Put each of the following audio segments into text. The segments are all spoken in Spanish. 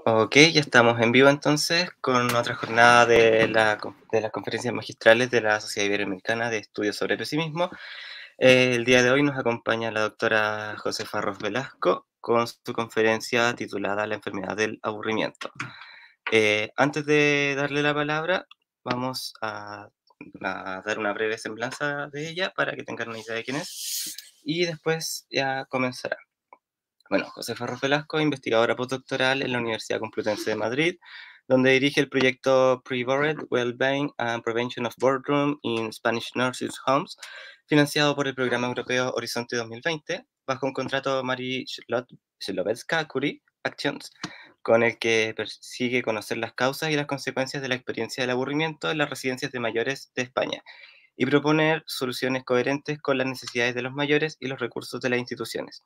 Ok, ya estamos en vivo entonces con otra jornada de las conferencias magistrales de la Sociedad Iberoamericana de Estudios sobre Pesimismo. El día de hoy nos acompaña la doctora Josefa Ros Velasco con su conferencia titulada La enfermedad del aburrimiento. Antes de darle la palabra, vamos a dar una breve semblanza de ella para que tengan una idea de quién es y después ya comenzará. Bueno, Josefa Ros Velasco, investigadora postdoctoral en la Universidad Complutense de Madrid, donde dirige el proyecto Pre-Board Wellbeing and Prevention of Boredom in Spanish Nurses' Homes, financiado por el Programa Europeo Horizonte 2020, bajo un contrato Marie Slowetska Curie Actions, con el que persigue conocer las causas y las consecuencias de la experiencia del aburrimiento en las residencias de mayores de España y proponer soluciones coherentes con las necesidades de los mayores y los recursos de las instituciones.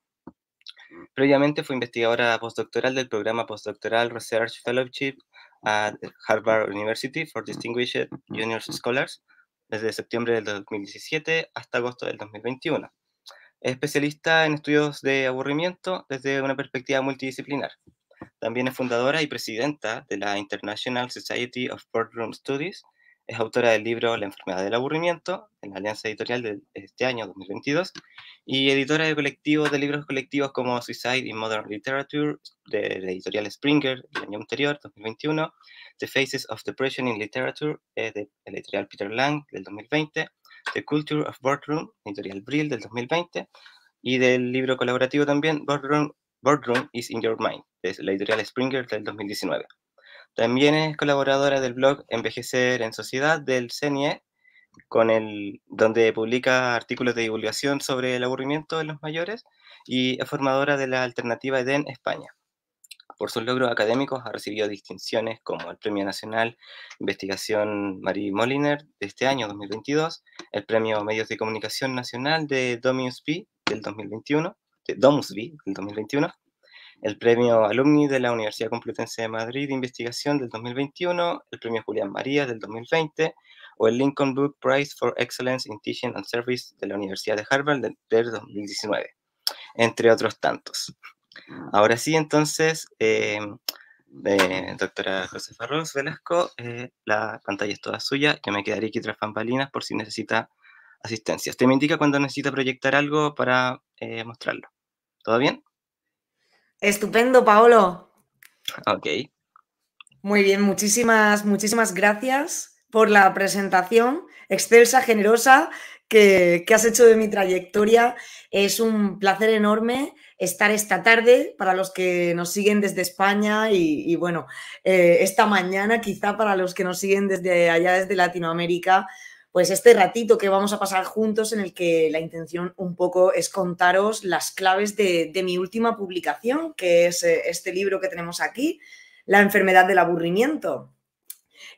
Previamente fue investigadora postdoctoral del programa Postdoctoral Research Fellowship at Harvard University for Distinguished Junior Scholars desde septiembre del 2017 hasta agosto del 2021. Es especialista en estudios de aburrimiento desde una perspectiva multidisciplinar. También es fundadora y presidenta de la International Society of Boardroom Studies. Es autora del libro La enfermedad del aburrimiento, en la Alianza Editorial de este año 2022, y editora de colectivos de libros colectivos como Suicide in Modern Literature, de la editorial Springer, el año anterior, 2021, The Faces of Depression in Literature, de la editorial Peter Lang, del 2020, The Culture of Boardroom, editorial Brill, del 2020, y del libro colaborativo también, Boardroom is in Your Mind, de la editorial Springer, del 2019. También es colaboradora del blog Envejecer en Sociedad del CNIE, donde publica artículos de divulgación sobre el aburrimiento de los mayores, y es formadora de la alternativa EDEN España. Por sus logros académicos ha recibido distinciones como el Premio Nacional Investigación Marie Moliner de este año 2022, el Premio Medios de Comunicación Nacional de Domus V del 2021, el Premio Alumni de la Universidad Complutense de Madrid de Investigación del 2021, el Premio Julián María del 2020 o el Lincoln Book Prize for Excellence in Teaching and Service de la Universidad de Harvard del 2019, entre otros tantos. Ahora sí, entonces, doctora Josefa Ros Velasco, la pantalla es toda suya. Yo me quedaré aquí tras bambalinas por si necesita asistencia. Usted me indica cuando necesita proyectar algo para mostrarlo. ¿Todo bien? Estupendo, Paolo. Ok. Muy bien, muchísimas gracias por la presentación excelsa, generosa que has hecho de mi trayectoria. Es un placer enorme estar esta tarde para los que nos siguen desde España y bueno, esta mañana quizá para los que nos siguen desde allá, desde Latinoamérica, pues este ratito que vamos a pasar juntos en el que la intención un poco es contaros las claves de mi última publicación, que es este libro que tenemos aquí, La enfermedad del aburrimiento.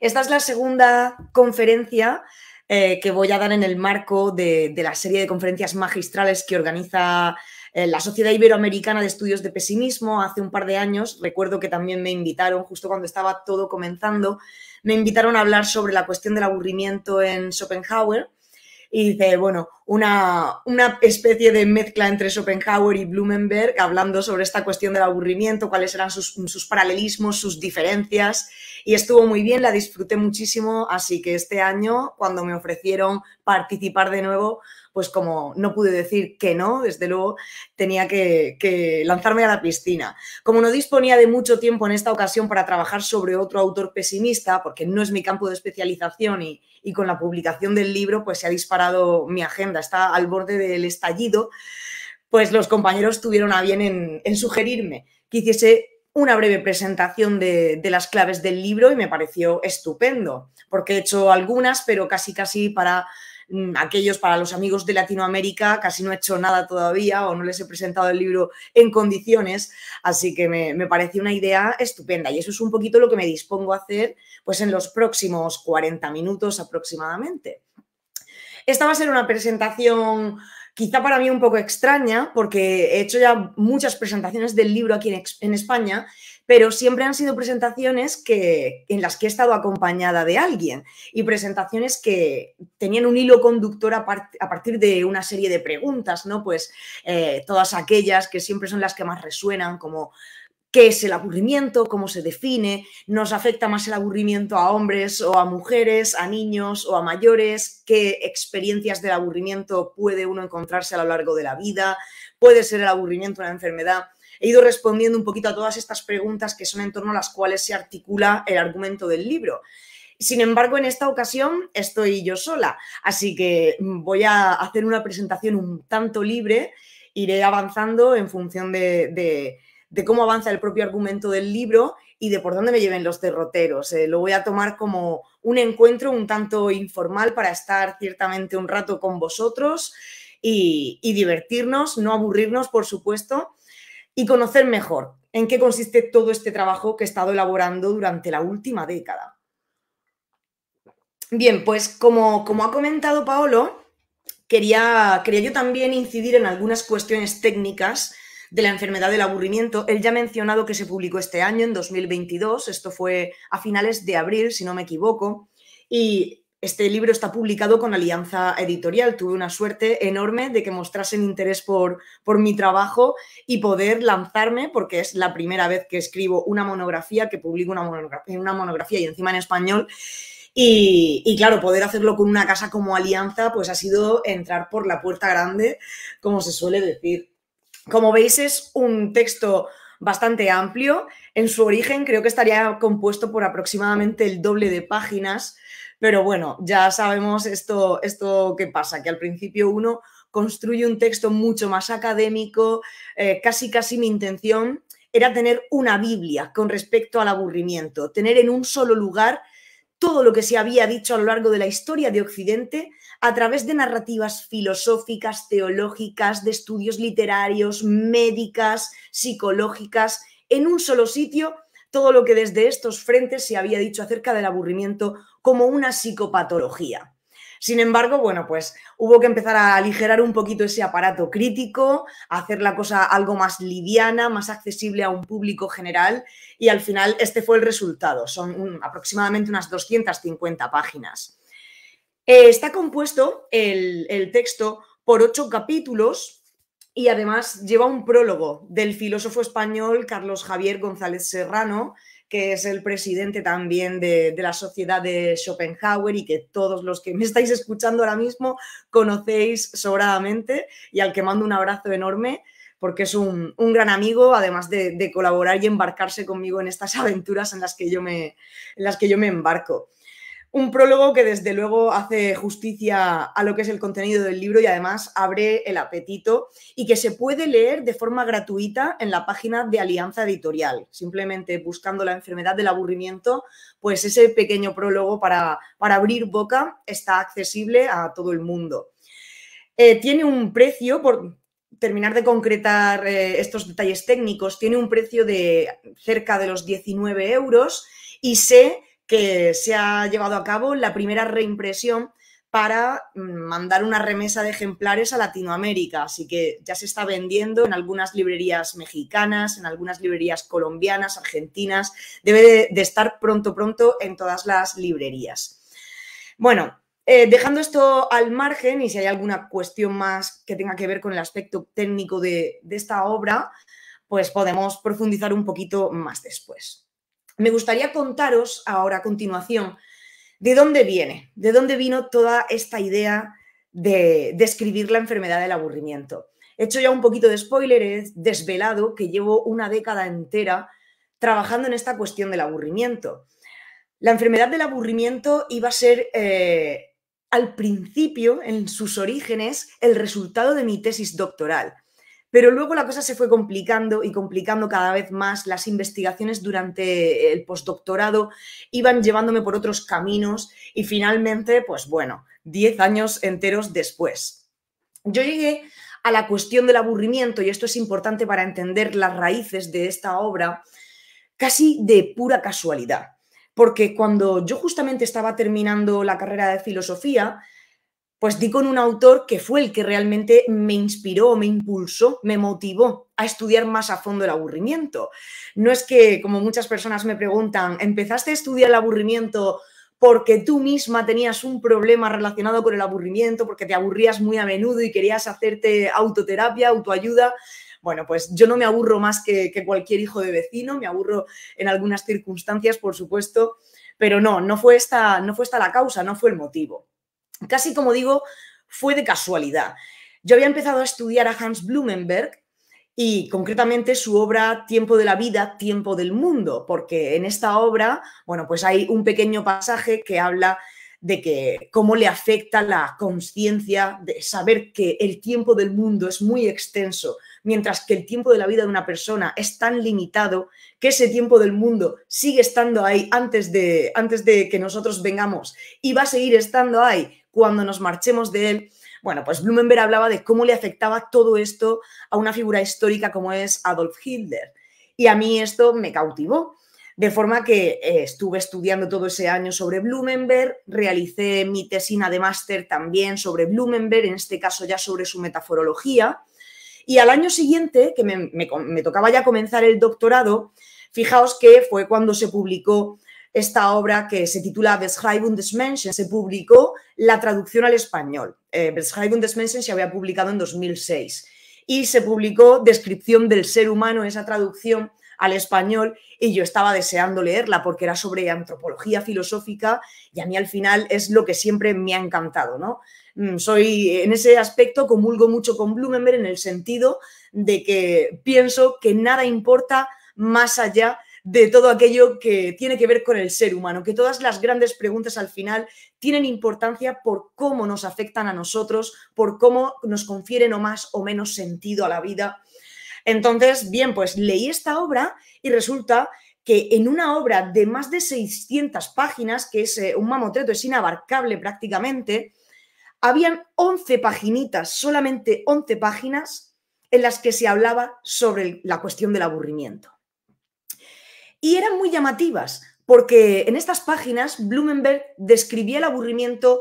Esta es la segunda conferencia que voy a dar en el marco de la serie de conferencias magistrales que organiza la Sociedad Iberoamericana de Estudios de Pesimismo. Hace un par de años, recuerdo que también me invitaron, justo cuando estaba todo comenzando, me invitaron a hablar sobre la cuestión del aburrimiento en Schopenhauer. Y dice, bueno, una especie de mezcla entre Schopenhauer y Blumenberg, hablando sobre esta cuestión del aburrimiento, cuáles eran sus paralelismos, sus diferencias, y estuvo muy bien, la disfruté muchísimo, así que este año, cuando me ofrecieron participar de nuevo, pues como no pude decir que no, desde luego tenía que lanzarme a la piscina. Como no disponía de mucho tiempo en esta ocasión para trabajar sobre otro autor pesimista, porque no es mi campo de especialización y con la publicación del libro pues se ha disparado mi agenda, está al borde del estallido, pues los compañeros tuvieron a bien en sugerirme que hiciese una breve presentación de las claves del libro y me pareció estupendo, porque he hecho algunas, pero casi para para los amigos de Latinoamérica, casi no he hecho nada todavía o no les he presentado el libro en condiciones, así que me pareció una idea estupenda y eso es un poquito lo que me dispongo a hacer pues en los próximos 40 minutos aproximadamente. Esta va a ser una presentación quizá para mí un poco extraña porque he hecho ya muchas presentaciones del libro aquí en España, pero siempre han sido presentaciones en las que he estado acompañada de alguien y presentaciones que tenían un hilo conductor a partir de una serie de preguntas, ¿no? Pues todas aquellas que siempre son las que más resuenan, como qué es el aburrimiento, cómo se define, nos afecta más el aburrimiento a hombres o a mujeres, a niños o a mayores, qué experiencias del aburrimiento puede uno encontrarse a lo largo de la vida, puede ser el aburrimiento una enfermedad. He ido respondiendo un poquito a todas estas preguntas que son en torno a las cuales se articula el argumento del libro. Sin embargo, en esta ocasión estoy yo sola, así que voy a hacer una presentación un tanto libre, iré avanzando en función de cómo avanza el propio argumento del libro y de por dónde me lleven los derroteros. Lo voy a tomar como un encuentro un tanto informal para estar ciertamente un rato con vosotros y divertirnos, no aburrirnos, por supuesto, y conocer mejor en qué consiste todo este trabajo que he estado elaborando durante la última década. Bien, pues como ha comentado Paolo, quería yo también incidir en algunas cuestiones técnicas de la enfermedad del aburrimiento. Él ya ha mencionado que se publicó este año, en 2022, esto fue a finales de abril, si no me equivoco, y este libro está publicado con Alianza Editorial. Tuve una suerte enorme de que mostrasen interés por mi trabajo y poder lanzarme, porque es la primera vez que escribo una monografía, que publico una monografía y encima en español. Y claro, poder hacerlo con una casa como Alianza, pues ha sido entrar por la puerta grande, como se suele decir. Como veis, es un texto bastante amplio. En su origen creo que estaría compuesto por aproximadamente el doble de páginas, pero bueno, ya sabemos esto que pasa, que al principio uno construye un texto mucho más académico, casi mi intención era tener una Biblia con respecto al aburrimiento, tener en un solo lugar todo lo que se había dicho a lo largo de la historia de Occidente a través de narrativas filosóficas, teológicas, de estudios literarios, médicas, psicológicas, en un solo sitio, todo lo que desde estos frentes se había dicho acerca del aburrimiento como una psicopatología. Sin embargo, bueno, pues hubo que empezar a aligerar un poquito ese aparato crítico, a hacer la cosa algo más liviana, más accesible a un público general, y al final este fue el resultado. Son aproximadamente unas 250 páginas. Está compuesto el texto por 8 capítulos y además lleva un prólogo del filósofo español Carlos Javier González Serrano, que es el presidente también de la Sociedad de Schopenhauer y que todos los que me estáis escuchando ahora mismo conocéis sobradamente, y al que mando un abrazo enorme porque es un gran amigo, además de colaborar y embarcarse conmigo en estas aventuras en las que yo me embarco. Un prólogo que desde luego hace justicia a lo que es el contenido del libro y además abre el apetito, y que se puede leer de forma gratuita en la página de Alianza Editorial. Simplemente buscando la enfermedad del aburrimiento, pues ese pequeño prólogo para abrir boca está accesible a todo el mundo. Tiene un precio, por terminar de concretar estos detalles técnicos, tiene un precio de cerca de los 19 euros y sé que se ha llevado a cabo la primera reimpresión para mandar una remesa de ejemplares a Latinoamérica, así que ya se está vendiendo en algunas librerías mexicanas, en algunas librerías colombianas, argentinas, debe de estar pronto en todas las librerías. Bueno, dejando esto al margen, y si hay alguna cuestión más que tenga que ver con el aspecto técnico de esta obra, pues podemos profundizar un poquito más después. Me gustaría contaros ahora a continuación de dónde vino toda esta idea de describir la enfermedad del aburrimiento. He hecho ya un poquito de spoiler, he desvelado que llevo una década entera trabajando en esta cuestión del aburrimiento. La enfermedad del aburrimiento iba a ser, al principio, en sus orígenes, el resultado de mi tesis doctoral. Pero luego la cosa se fue complicando y complicando cada vez más. Las investigaciones durante el postdoctorado iban llevándome por otros caminos y finalmente, pues bueno, 10 años enteros después, yo llegué a la cuestión del aburrimiento, y esto es importante para entender las raíces de esta obra, casi de pura casualidad. Porque cuando yo justamente estaba terminando la carrera de filosofía, pues di con un autor que fue el que realmente me inspiró, me impulsó, me motivó a estudiar más a fondo el aburrimiento. No es que, como muchas personas me preguntan, ¿empezaste a estudiar el aburrimiento porque tú misma tenías un problema relacionado con el aburrimiento, porque te aburrías muy a menudo y querías hacerte autoterapia, autoayuda? bueno, pues yo no me aburro más que cualquier hijo de vecino, me aburro en algunas circunstancias, por supuesto, pero no fue esta la causa, no fue el motivo. Casi, como digo, fue de casualidad. Yo había empezado a estudiar a Hans Blumenberg y concretamente su obra Tiempo de la vida, tiempo del mundo, porque en esta obra, bueno, pues hay un pequeño pasaje que habla de que cómo le afecta la conciencia de saber que el tiempo del mundo es muy extenso, mientras que el tiempo de la vida de una persona es tan limitado que ese tiempo del mundo sigue estando ahí antes de que nosotros vengamos y va a seguir estando ahí cuando nos marchemos de él. Bueno, pues Blumenberg hablaba de cómo le afectaba todo esto a una figura histórica como es Adolf Hitler. Y a mí esto me cautivó. De forma que estuve estudiando todo ese año sobre Blumenberg, realicé mi tesina de máster también sobre Blumenberg, en este caso ya sobre su metaforología. Y al año siguiente, que me tocaba ya comenzar el doctorado, fijaos que fue cuando se publicó esta obra que se titula Beschreibung des Menschen, se publicó la traducción al español. Beschreibung des Menschen se había publicado en 2006 y se publicó Descripción del ser humano, esa traducción al español, y yo estaba deseando leerla porque era sobre antropología filosófica y a mí al final es lo que siempre me ha encantado, ¿no? Soy, en ese aspecto, comulgo mucho con Blumenberg en el sentido de que pienso que nada importa más allá de todo aquello que tiene que ver con el ser humano, que todas las grandes preguntas al final tienen importancia por cómo nos afectan a nosotros, por cómo nos confieren o más o menos sentido a la vida. Entonces, bien, pues leí esta obra y resulta que en una obra de más de 600 páginas, que es un mamotreto, es inabarcable prácticamente, habían 11 paginitas, solamente 11 páginas, en las que se hablaba sobre la cuestión del aburrimiento. Y eran muy llamativas, porque en estas páginas Blumenberg describía el aburrimiento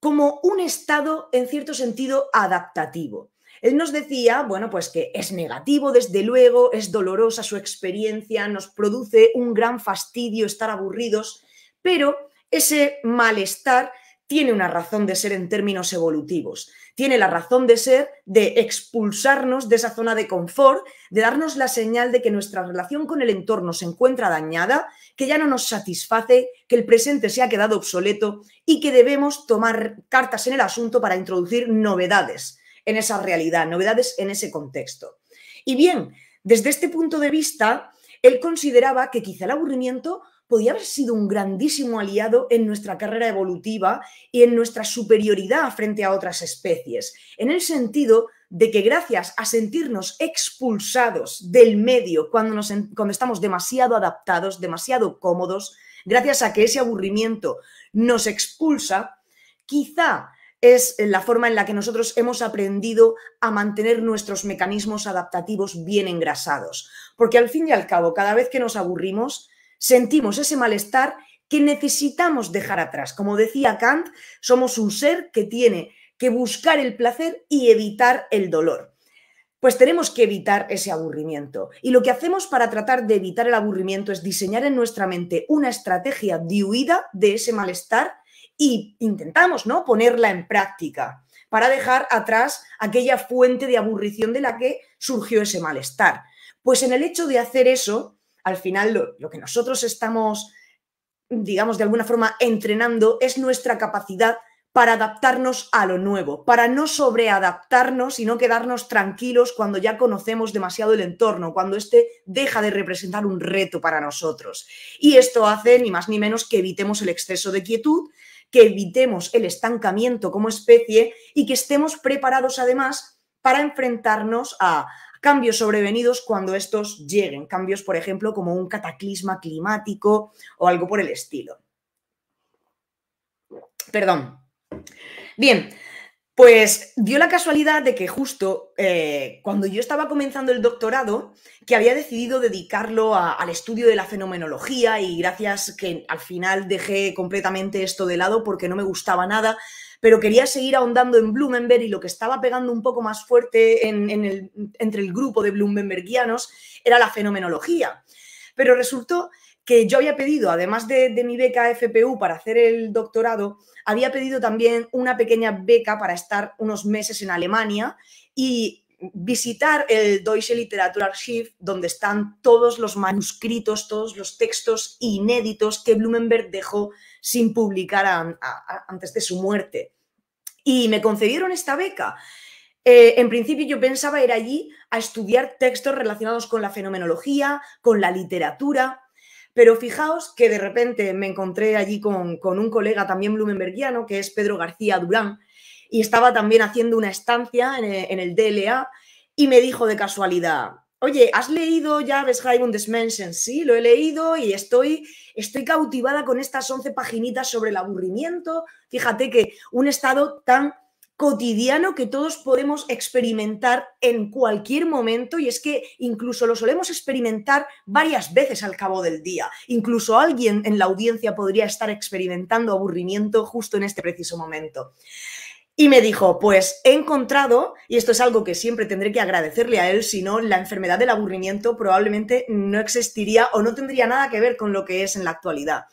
como un estado, en cierto sentido, adaptativo. Él nos decía, bueno, pues que es negativo, desde luego, es dolorosa su experiencia, nos produce un gran fastidio estar aburridos, pero ese malestar tiene una razón de ser en términos evolutivos. Tiene la razón de ser de expulsarnos de esa zona de confort, de darnos la señal de que nuestra relación con el entorno se encuentra dañada, que ya no nos satisface, que el presente se ha quedado obsoleto y que debemos tomar cartas en el asunto para introducir novedades en esa realidad, novedades en ese contexto. Y bien, desde este punto de vista, él consideraba que quizá el aburrimiento podía haber sido un grandísimo aliado en nuestra carrera evolutiva y en nuestra superioridad frente a otras especies, en el sentido de que gracias a sentirnos expulsados del medio cuando estamos demasiado adaptados, demasiado cómodos, gracias a que ese aburrimiento nos expulsa, quizá es la forma en la que nosotros hemos aprendido a mantener nuestros mecanismos adaptativos bien engrasados. Porque al fin y al cabo, cada vez que nos aburrimos, sentimos ese malestar que necesitamos dejar atrás. Como decía Kant, somos un ser que tiene que buscar el placer y evitar el dolor. Pues tenemos que evitar ese aburrimiento. Y lo que hacemos para tratar de evitar el aburrimiento es diseñar en nuestra mente una estrategia de huida de ese malestar y intentamos, ¿no?, ponerla en práctica para dejar atrás aquella fuente de aburrición de la que surgió ese malestar. Pues en el hecho de hacer eso, al final lo que nosotros estamos, digamos, de alguna forma entrenando es nuestra capacidad para adaptarnos a lo nuevo, para no sobreadaptarnos y no quedarnos tranquilos cuando ya conocemos demasiado el entorno, cuando este deja de representar un reto para nosotros. Y esto hace ni más ni menos que evitemos el exceso de quietud, que evitemos el estancamiento como especie y que estemos preparados además para enfrentarnos a cambios sobrevenidos cuando estos lleguen, cambios, por ejemplo, como un cataclisma climático o algo por el estilo. Perdón. Bien, pues dio la casualidad de que justo cuando yo estaba comenzando el doctorado, que había decidido dedicarlo al estudio de la fenomenología, y gracias que al final dejé completamente esto de lado porque no me gustaba nada, pero quería seguir ahondando en Blumenberg, y lo que estaba pegando un poco más fuerte entre el grupo de Blumenbergianos era la fenomenología. Pero resultó que yo había pedido, además de mi beca FPU para hacer el doctorado, había pedido también una pequeña beca para estar unos meses en Alemania, y visitar el Deutsche Literaturarchiv, donde están todos los manuscritos, todos los textos inéditos que Blumenberg dejó sin publicar antes de su muerte. Y me concedieron esta beca. En principio yo pensaba ir allí a estudiar textos relacionados con la fenomenología, con la literatura, pero fijaos que de repente me encontré allí con un colega también blumenbergiano, que es Pedro García Durán, y estaba también haciendo una estancia en el DLA, y me dijo de casualidad: oye, ¿has leído ya Beschreibung des Menschen? Sí, lo he leído y estoy cautivada con estas 11 paginitas sobre el aburrimiento. Fíjate que un estado tan cotidiano que todos podemos experimentar en cualquier momento, y es que incluso lo solemos experimentar varias veces al cabo del día. Incluso alguien en la audiencia podría estar experimentando aburrimiento justo en este preciso momento. Y me dijo: pues he encontrado, y esto es algo que siempre tendré que agradecerle a él, si no, la enfermedad del aburrimiento probablemente no existiría o no tendría nada que ver con lo que es en la actualidad.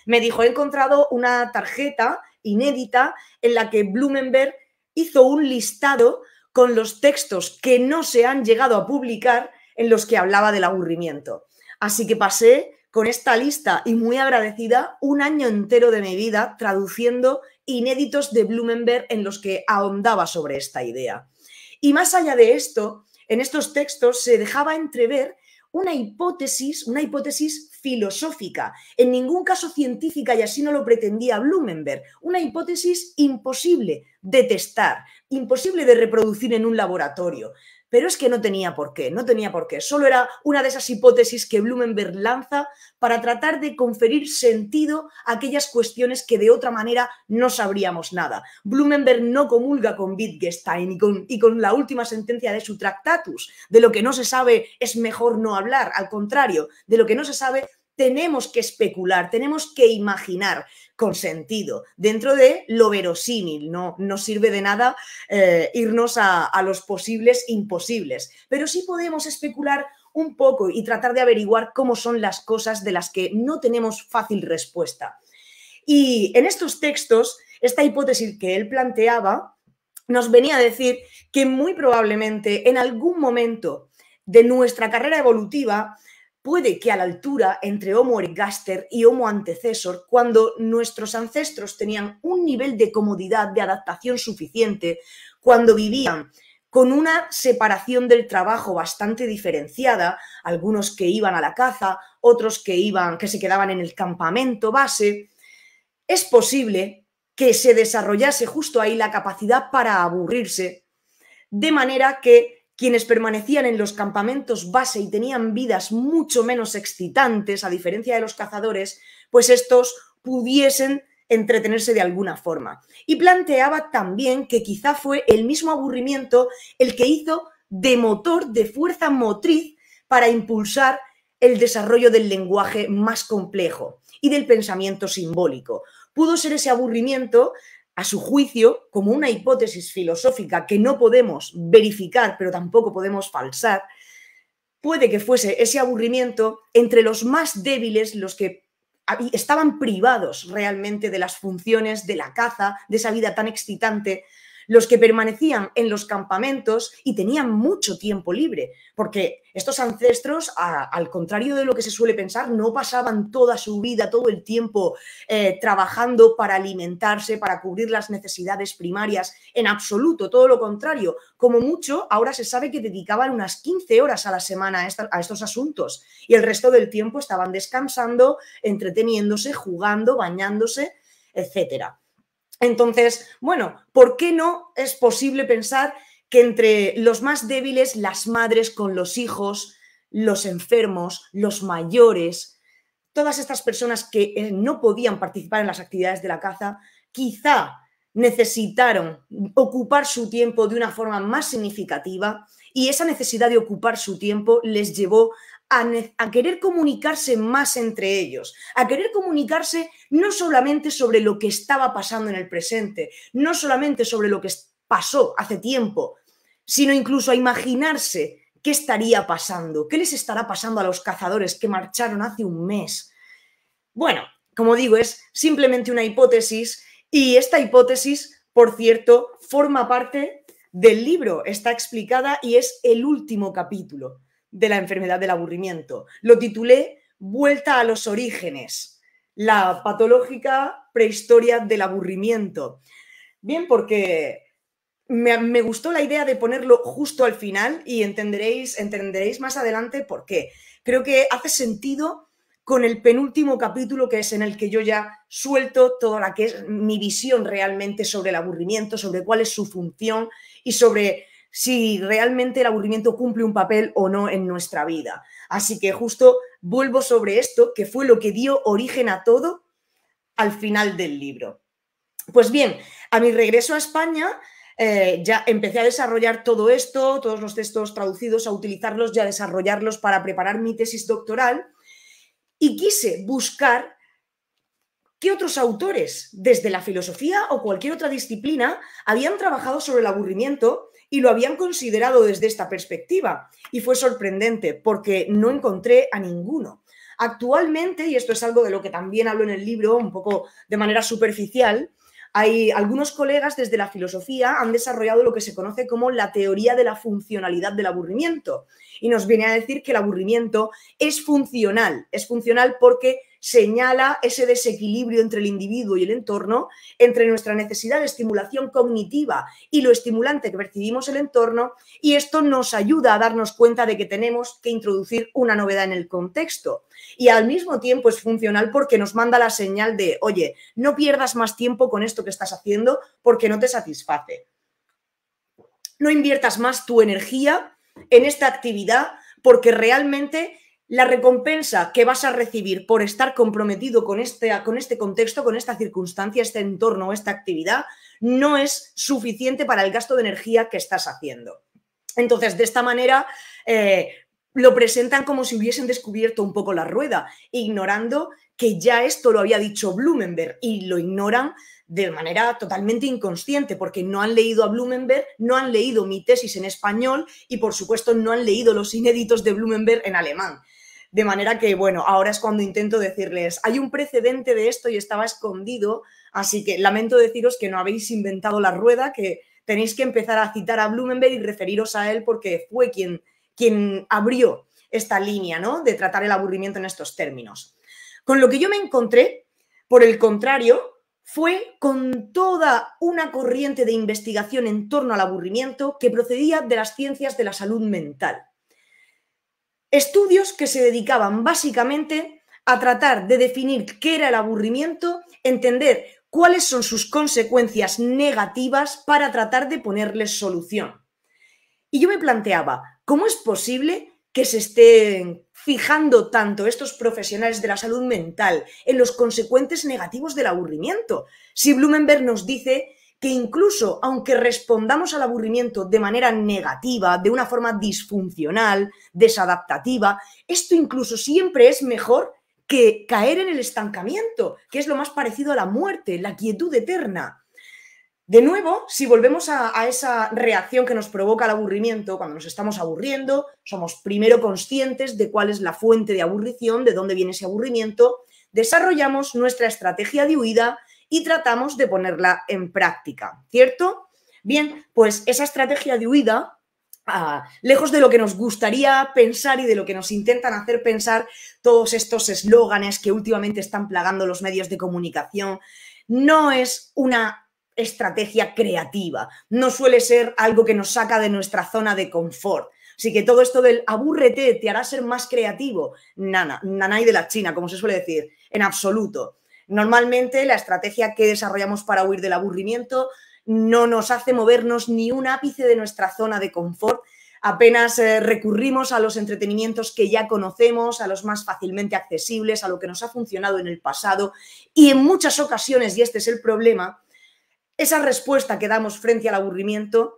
Me dijo: he encontrado una tarjeta inédita en la que Blumenberg hizo un listado con los textos que no se han llegado a publicar en los que hablaba del aburrimiento. Así que pasé con esta lista, y muy agradecida, un año entero de mi vida traduciendo inéditos de Blumenberg en los que ahondaba sobre esta idea. Y más allá de esto, en estos textos se dejaba entrever una hipótesis filosófica, en ningún caso científica, y así no lo pretendía Blumenberg, una hipótesis imposible de testar, imposible de reproducir en un laboratorio. Pero es que no tenía por qué, solo era una de esas hipótesis que Blumenberg lanza para tratar de conferir sentido a aquellas cuestiones que de otra manera no sabríamos nada. Blumenberg no comulga con Wittgenstein y con la última sentencia de su Tractatus. De lo que no se sabe es mejor no hablar, al contrario, de lo que no se sabe tenemos que especular, tenemos que imaginar con sentido, dentro de lo verosímil. No sirve de nada irnos a los posibles imposibles, pero sí podemos especular un poco y tratar de averiguar cómo son las cosas de las que no tenemos fácil respuesta. Y en estos textos, esta hipótesis que él planteaba nos venía a decir que muy probablemente en algún momento de nuestra carrera evolutiva puede que a la altura entre Homo ergaster y Homo antecesor, cuando nuestros ancestros tenían un nivel de comodidad, de adaptación suficiente, cuando vivían con una separación del trabajo bastante diferenciada, algunos que iban a la caza, otros que se quedaban en el campamento base, es posible que se desarrollase justo ahí la capacidad para aburrirse, de manera que quienes permanecían en los campamentos base y tenían vidas mucho menos excitantes, a diferencia de los cazadores, pues estos pudiesen entretenerse de alguna forma. Y planteaba también que quizá fue el mismo aburrimiento el que hizo de motor, de fuerza motriz, para impulsar el desarrollo del lenguaje más complejo y del pensamiento simbólico. Pudo ser ese aburrimiento, a su juicio, como una hipótesis filosófica que no podemos verificar, pero tampoco podemos falsar. Puede que fuese ese aburrimiento entre los más débiles, los que estaban privados realmente de las funciones de la caza, de esa vida tan excitante, los que permanecían en los campamentos y tenían mucho tiempo libre, porque estos ancestros, al contrario de lo que se suele pensar, no pasaban toda su vida, todo el tiempo trabajando para alimentarse, para cubrir las necesidades primarias, en absoluto, todo lo contrario. Como mucho, ahora se sabe que dedicaban unas 15 horas a la semana a estos asuntos, y el resto del tiempo estaban descansando, entreteniéndose, jugando, bañándose, etcétera. Entonces, bueno, ¿por qué no es posible pensar que entre los más débiles, las madres con los hijos, los enfermos, los mayores, todas estas personas que no podían participar en las actividades de la caza, quizá necesitaron ocupar su tiempo de una forma más significativa, y esa necesidad de ocupar su tiempo les llevó a querer comunicarse más entre ellos, a querer comunicarse no solamente sobre lo que estaba pasando en el presente, no solamente sobre lo que pasó hace tiempo, sino incluso a imaginarse qué estaría pasando, qué les estará pasando a los cazadores que marcharon hace un mes. Bueno, como digo, es simplemente una hipótesis, y esta hipótesis, por cierto, forma parte del libro está explicada y es el último capítulo de la enfermedad del aburrimiento. Lo titulé Vuelta a los orígenes, la patológica prehistoria del aburrimiento. Bien, porque me gustó la idea de ponerlo justo al final y entenderéis más adelante por qué. Creo que hace sentido con el penúltimo capítulo, que es en el que yo ya suelto toda la que es mi visión realmente sobre el aburrimiento, sobre cuál es su función y sobre si realmente el aburrimiento cumple un papel o no en nuestra vida. Así que justo vuelvo sobre esto, que fue lo que dio origen a todo al final del libro. Pues bien, a mi regreso a España ya empecé a desarrollar todo esto, todos los textos traducidos, a utilizarlos y a desarrollarlos para preparar mi tesis doctoral y quise buscar qué otros autores, desde la filosofía o cualquier otra disciplina, habían trabajado sobre el aburrimiento y lo habían considerado desde esta perspectiva. Y fue sorprendente porque no encontré a ninguno. Actualmente, y esto es algo de lo que también hablo en el libro, un poco de manera superficial, hay algunos colegas desde la filosofía han desarrollado lo que se conoce como la teoría de la funcionalidad del aburrimiento. Y nos viene a decir que el aburrimiento es funcional porque señala ese desequilibrio entre el individuo y el entorno, entre nuestra necesidad de estimulación cognitiva y lo estimulante que percibimos el entorno, y esto nos ayuda a darnos cuenta de que tenemos que introducir una novedad en el contexto. Y al mismo tiempo es funcional porque nos manda la señal de, oye, no pierdas más tiempo con esto que estás haciendo porque no te satisface. No inviertas más tu energía en esta actividad porque realmente la recompensa que vas a recibir por estar comprometido con este contexto, con esta circunstancia, este entorno, esta actividad, no es suficiente para el gasto de energía que estás haciendo. Entonces, de esta manera, lo presentan como si hubiesen descubierto un poco la rueda, ignorando que ya esto lo había dicho Blumenberg, y lo ignoran de manera totalmente inconsciente, porque no han leído a Blumenberg, no han leído mi tesis en español y, por supuesto, no han leído los inéditos de Blumenberg en alemán. De manera que, bueno, ahora es cuando intento decirles, hay un precedente de esto y estaba escondido, así que lamento deciros que no habéis inventado la rueda, que tenéis que empezar a citar a Blumenberg y referiros a él porque fue quien abrió esta línea, ¿no?, de tratar el aburrimiento en estos términos. Con lo que yo me encontré, por el contrario, fue con toda una corriente de investigación en torno al aburrimiento que procedía de las ciencias de la salud mental. Estudios que se dedicaban básicamente a tratar de definir qué era el aburrimiento, entender cuáles son sus consecuencias negativas para tratar de ponerles solución. Y yo me planteaba, ¿cómo es posible que se estén fijando tanto estos profesionales de la salud mental en los consecuentes negativos del aburrimiento? Si Blumenberg nos dice que incluso aunque respondamos al aburrimiento de manera negativa, de una forma disfuncional, desadaptativa, esto incluso siempre es mejor que caer en el estancamiento, que es lo más parecido a la muerte, la quietud eterna. De nuevo, si volvemos a esa reacción que nos provoca el aburrimiento, cuando nos estamos aburriendo, somos primero conscientes de cuál es la fuente de aburrición, de dónde viene ese aburrimiento, desarrollamos nuestra estrategia de huida y tratamos de ponerla en práctica, ¿cierto? Bien, pues esa estrategia de huida, lejos de lo que nos gustaría pensar y de lo que nos intentan hacer pensar todos estos eslóganes que últimamente están plagando los medios de comunicación, no es una estrategia creativa, no suele ser algo que nos saca de nuestra zona de confort. Así que todo esto del abúrrete te hará ser más creativo, nanay de la China, como se suele decir, en absoluto. Normalmente la estrategia que desarrollamos para huir del aburrimiento no nos hace movernos ni un ápice de nuestra zona de confort. Apenas recurrimos a los entretenimientos que ya conocemos, a los más fácilmente accesibles, a lo que nos ha funcionado en el pasado, y en muchas ocasiones, y este es el problema, esa respuesta que damos frente al aburrimiento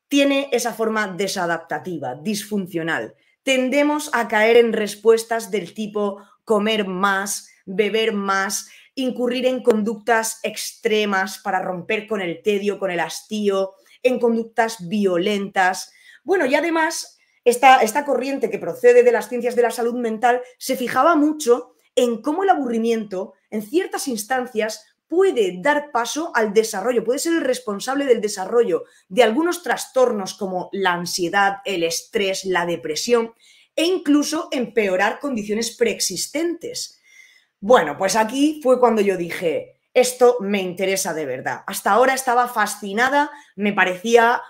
tiene esa forma desadaptativa, disfuncional. Tendemos a caer en respuestas del tipo comer más, beber más, incurrir en conductas extremas para romper con el tedio, con el hastío, en conductas violentas. Bueno, y además, esta corriente que procede de las ciencias de la salud mental se fijaba mucho en cómo el aburrimiento, en ciertas instancias, puede dar paso al desarrollo, puede ser el responsable del desarrollo de algunos trastornos como la ansiedad, el estrés, la depresión e incluso empeorar condiciones preexistentes. Bueno, pues aquí fue cuando yo dije, esto me interesa de verdad. Hasta ahora estaba fascinada, me parecía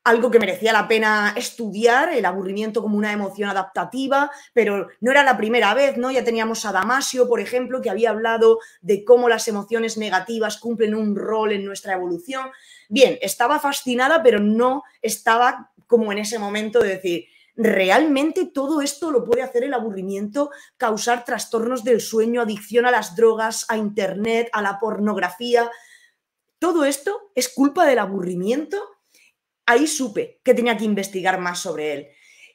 algo que merecía la pena estudiar, el aburrimiento como una emoción adaptativa, pero no era la primera vez, ¿no? Ya teníamos a Damasio, por ejemplo, que había hablado de cómo las emociones negativas cumplen un rol en nuestra evolución. Bien, estaba fascinada, pero no estaba como en ese momento de decir, ¿realmente todo esto lo puede hacer el aburrimiento? Causar trastornos del sueño, adicción a las drogas, a internet, a la pornografía. ¿Todo esto es culpa del aburrimiento? Ahí supe que tenía que investigar más sobre él.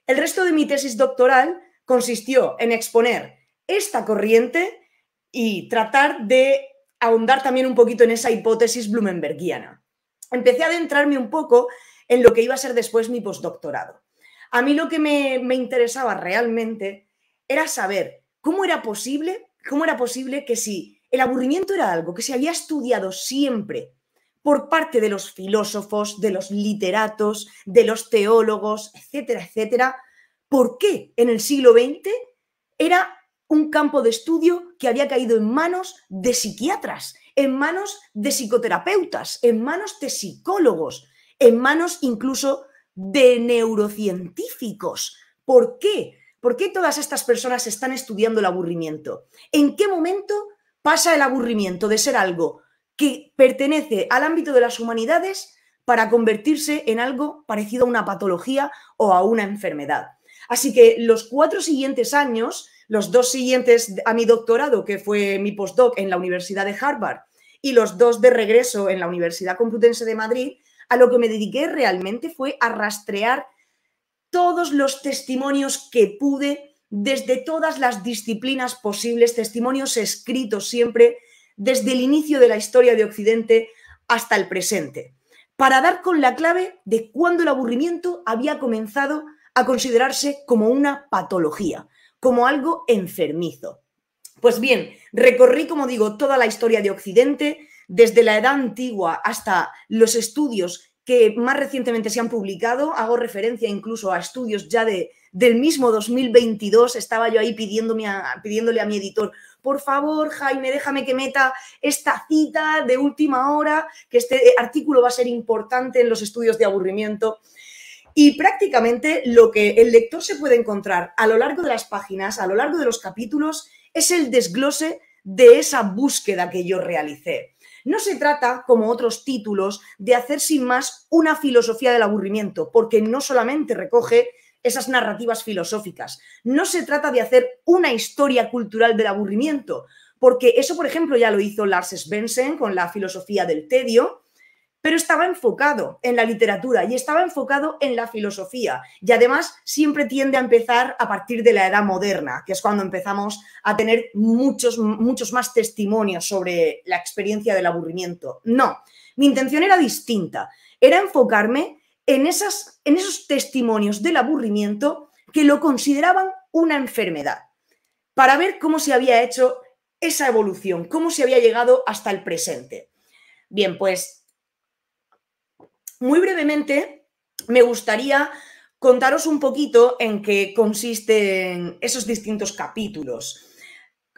El resto de mi tesis doctoral consistió en exponer esta corriente y tratar de ahondar también un poquito en esa hipótesis blumenbergiana. Empecé a adentrarme un poco en lo que iba a ser después mi postdoctorado. A mí lo que me interesaba realmente era saber cómo era posible que si el aburrimiento era algo que se había estudiado siempre por parte de los filósofos, de los literatos, de los teólogos, etcétera, etcétera, ¿por qué en el siglo XX era un campo de estudio que había caído en manos de psiquiatras, en manos de psicoterapeutas, en manos de psicólogos, en manos incluso de neurocientíficos? ¿Por qué? ¿Por qué todas estas personas están estudiando el aburrimiento? ¿En qué momento pasa el aburrimiento de ser algo que pertenece al ámbito de las humanidades para convertirse en algo parecido a una patología o a una enfermedad? Así que los 4 siguientes años, los 2 siguientes a mi doctorado, que fue mi postdoc en la Universidad de Harvard, y los 2 de regreso en la Universidad Complutense de Madrid, a lo que me dediqué realmente fue a rastrear todos los testimonios que pude desde todas las disciplinas posibles, testimonios escritos siempre, desde el inicio de la historia de Occidente hasta el presente, para dar con la clave de cuándo el aburrimiento había comenzado a considerarse como una patología, como algo enfermizo. Pues bien, recorrí, como digo, toda la historia de Occidente, desde la Edad Antigua hasta los estudios que más recientemente se han publicado. Hago referencia incluso a estudios ya del mismo 2022. Estaba yo ahí pidiéndole a mi editor, por favor, Jaime, déjame que meta esta cita de última hora, que este artículo va a ser importante en los estudios de aburrimiento. Y prácticamente lo que el lector se puede encontrar a lo largo de las páginas, a lo largo de los capítulos, es el desglose de esa búsqueda que yo realicé. No se trata, como otros títulos, de hacer sin más una filosofía del aburrimiento, porque no solamente recoge esas narrativas filosóficas. No se trata de hacer una historia cultural del aburrimiento, porque eso, por ejemplo, ya lo hizo Lars Svensson con la filosofía del tedio, pero estaba enfocado en la literatura y estaba enfocado en la filosofía. Y además siempre tiende a empezar a partir de la edad moderna, que es cuando empezamos a tener muchos más testimonios sobre la experiencia del aburrimiento. No, mi intención era distinta. Era enfocarme en esos testimonios del aburrimiento que lo consideraban una enfermedad, para ver cómo se había hecho esa evolución, cómo se había llegado hasta el presente. Bien, pues muy brevemente me gustaría contaros un poquito en qué consisten esos distintos capítulos.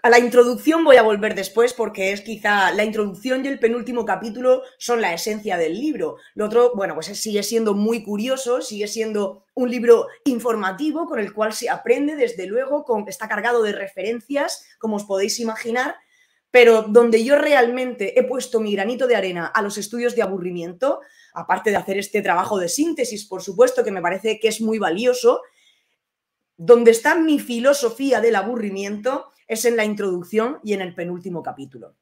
A la introducción voy a volver después porque es quizá la introducción y el penúltimo capítulo son la esencia del libro. Lo otro, bueno, pues sigue siendo muy curioso, sigue siendo un libro informativo con el cual se aprende, desde luego, está cargado de referencias, como os podéis imaginar, pero donde yo realmente he puesto mi granito de arena a los estudios de aburrimiento, aparte de hacer este trabajo de síntesis, por supuesto, que me parece que es muy valioso, donde está mi filosofía del aburrimiento es en la introducción y en el penúltimo capítulo.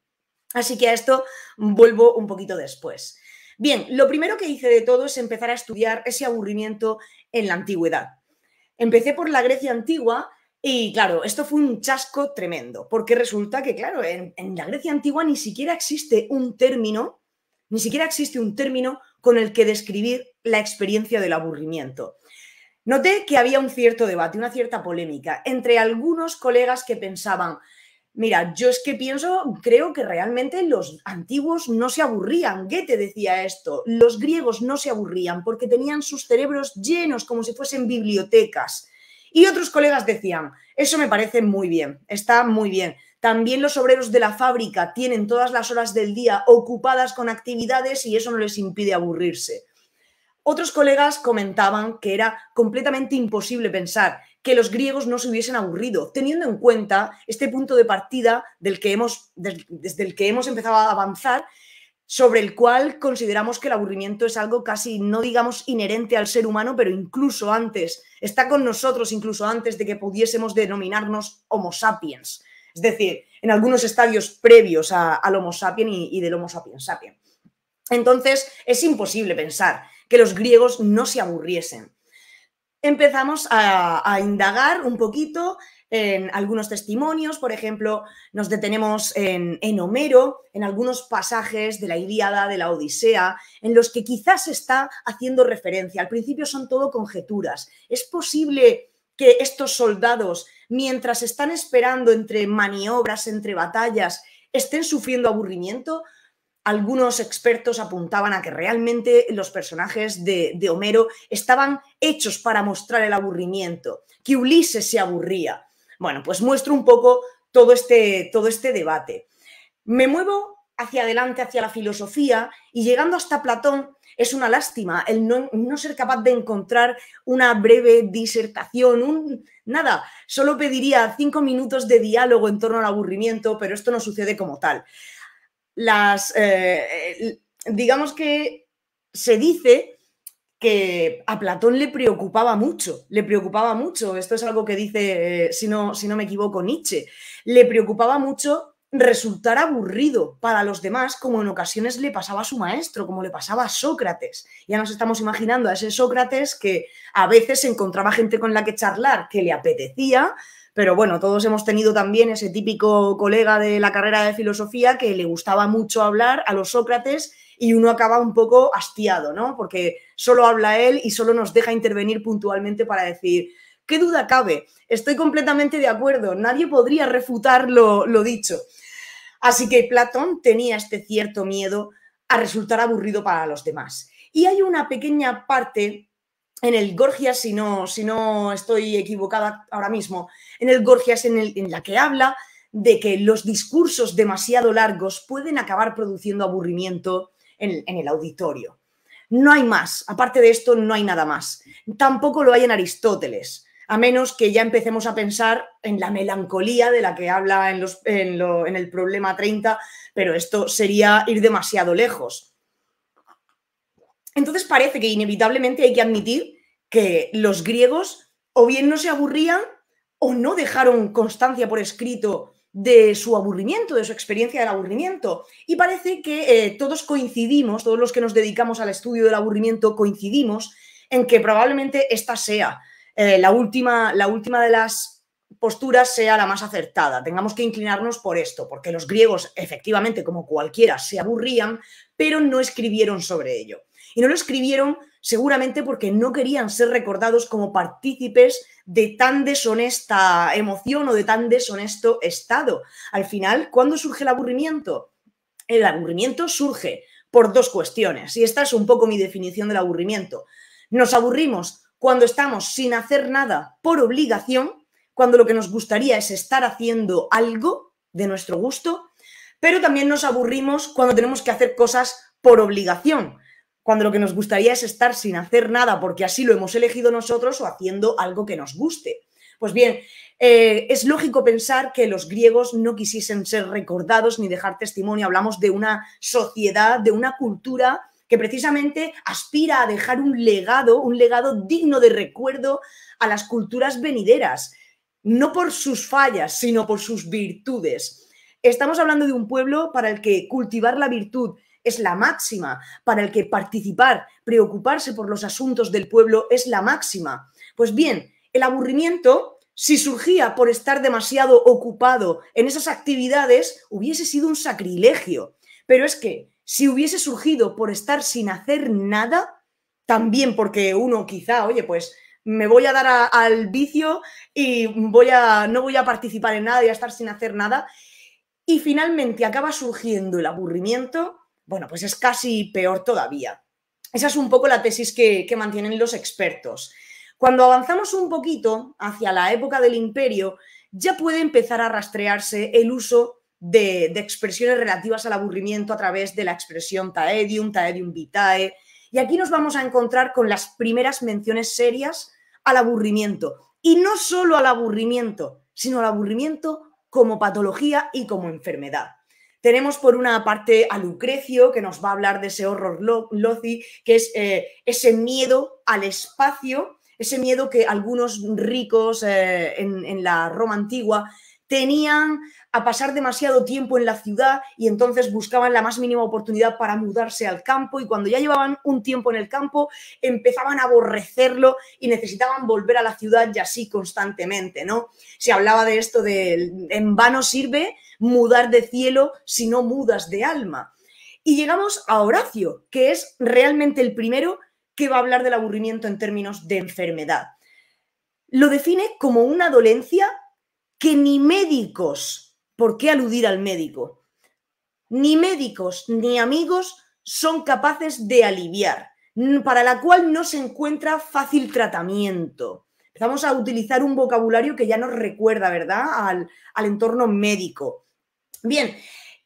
Así que a esto vuelvo un poquito después. Bien, lo primero que hice de todo es empezar a estudiar ese aburrimiento en la antigüedad. Empecé por la Grecia antigua y, claro, esto fue un chasco tremendo, porque resulta que, claro, en la Grecia antigua ni siquiera existe un término con el que describir la experiencia del aburrimiento. Noté que había un cierto debate, una cierta polémica entre algunos colegas que pensaban Mira, yo es que creo que realmente los antiguos no se aburrían. Goethe decía esto, los griegos no se aburrían porque tenían sus cerebros llenos como si fuesen bibliotecas. Y otros colegas decían, eso me parece muy bien, está muy bien. También los obreros de la fábrica tienen todas las horas del día ocupadas con actividades y eso no les impide aburrirse. Otros colegas comentaban que era completamente imposible pensar que los griegos no se hubiesen aburrido, teniendo en cuenta este punto de partida desde el que hemos empezado a avanzar, sobre el cual consideramos que el aburrimiento es algo casi, no digamos inherente al ser humano, pero incluso antes, está con nosotros incluso antes de que pudiésemos denominarnos Homo sapiens. Es decir, en algunos estadios previos al Homo sapiens y del Homo sapiens sapiens. Entonces, es imposible pensar que los griegos no se aburriesen. Empezamos a indagar un poquito en algunos testimonios, por ejemplo, nos detenemos en Homero, en algunos pasajes de la Ilíada, de la Odisea, en los que quizás se está haciendo referencia. Al principio son todo conjeturas. ¿Es posible que estos soldados, mientras están esperando entre maniobras, entre batallas, estén sufriendo aburrimiento? Algunos expertos apuntaban a que realmente los personajes de Homero estaban hechos para mostrar el aburrimiento, que Ulises se aburría. Bueno, pues muestro un poco todo este debate. Me muevo hacia adelante, hacia la filosofía, y llegando hasta Platón, es una lástima el no ser capaz de encontrar una breve disertación, nada, solo pediría 5 minutos de diálogo en torno al aburrimiento, pero esto no sucede como tal. Digamos que se dice que a Platón le preocupaba mucho, esto es algo que dice, si no me equivoco, Nietzsche, le preocupaba mucho resultar aburrido para los demás, como en ocasiones le pasaba a su maestro, como le pasaba a Sócrates. Ya nos estamos imaginando a ese Sócrates que a veces encontraba gente con la que charlar que le apetecía, pero bueno, todos hemos tenido también ese típico colega de la carrera de filosofía que le gustaba mucho hablar a los Sócrates y uno acaba un poco hastiado, ¿no? Porque solo habla él y solo nos deja intervenir puntualmente para decir, ¿qué duda cabe? Estoy completamente de acuerdo, nadie podría refutar lo dicho. Así que Platón tenía este cierto miedo a resultar aburrido para los demás. Y hay una pequeña parte en el Gorgias, si no estoy equivocada ahora mismo, en el Gorgias en la que habla de que los discursos demasiado largos pueden acabar produciendo aburrimiento en el auditorio. No hay más, aparte de esto no hay nada más. Tampoco lo hay en Aristóteles, a menos que ya empecemos a pensar en la melancolía de la que habla en el problema 30, pero esto sería ir demasiado lejos. Entonces parece que inevitablemente hay que admitir que los griegos o bien no se aburrían o no dejaron constancia por escrito de su aburrimiento, de su experiencia del aburrimiento. Y parece que todos coincidimos, todos los que nos dedicamos al estudio del aburrimiento, coincidimos en que probablemente esta sea la última de las posturas sea la más acertada. Tengamos que inclinarnos por esto, porque los griegos, efectivamente, como cualquiera, se aburrían, pero no escribieron sobre ello. Y no lo escribieron seguramente porque no querían ser recordados como partícipes de tan deshonesta emoción o de tan deshonesto estado. Al final, ¿cuándo surge el aburrimiento? El aburrimiento surge por dos cuestiones, y esta es un poco mi definición del aburrimiento. Nos aburrimos cuando estamos sin hacer nada por obligación, cuando lo que nos gustaría es estar haciendo algo de nuestro gusto, pero también nos aburrimos cuando tenemos que hacer cosas por obligación, cuando lo que nos gustaría es estar sin hacer nada porque así lo hemos elegido nosotros o haciendo algo que nos guste. Pues bien, es lógico pensar que los griegos no quisiesen ser recordados ni dejar testimonio. Hablamos de una sociedad, de una cultura que precisamente aspira a dejar un legado digno de recuerdo a las culturas venideras, no por sus fallas, sino por sus virtudes. Estamos hablando de un pueblo para el que cultivar la virtud es la máxima, para el que participar, preocuparse por los asuntos del pueblo es la máxima. Pues bien, el aburrimiento, si surgía por estar demasiado ocupado en esas actividades, hubiese sido un sacrilegio. Pero es que si hubiese surgido por estar sin hacer nada, también porque uno quizá, oye, pues me voy a dar al vicio y no voy a participar en nada, voy a estar sin hacer nada. Y finalmente acaba surgiendo el aburrimiento, bueno, pues es casi peor todavía. Esa es un poco la tesis que mantienen los expertos. Cuando avanzamos un poquito hacia la época del Imperio, ya puede empezar a rastrearse el uso de expresiones relativas al aburrimiento a través de la expresión taedium, taedium vitae, y aquí nos vamos a encontrar con las primeras menciones serias al aburrimiento. Y no solo al aburrimiento, sino al aburrimiento como patología y como enfermedad. Tenemos por una parte a Lucrecio, que nos va a hablar de ese horror loci, que es ese miedo al espacio, ese miedo que algunos ricos en la Roma antigua tenían a pasar demasiado tiempo en la ciudad y entonces buscaban la más mínima oportunidad para mudarse al campo, y cuando ya llevaban un tiempo en el campo empezaban a aborrecerlo y necesitaban volver a la ciudad, y así constantemente, ¿no? Se hablaba de esto de en vano sirve mudar de cielo si no mudas de alma. Y llegamos a Horacio, que es realmente el primero que va a hablar del aburrimiento en términos de enfermedad. Lo define como una dolencia que ni médicos, ¿por qué aludir al médico? Ni médicos ni amigos son capaces de aliviar, para la cual no se encuentra fácil tratamiento. Empezamos a utilizar un vocabulario que ya nos recuerda, ¿verdad?, al entorno médico. Bien,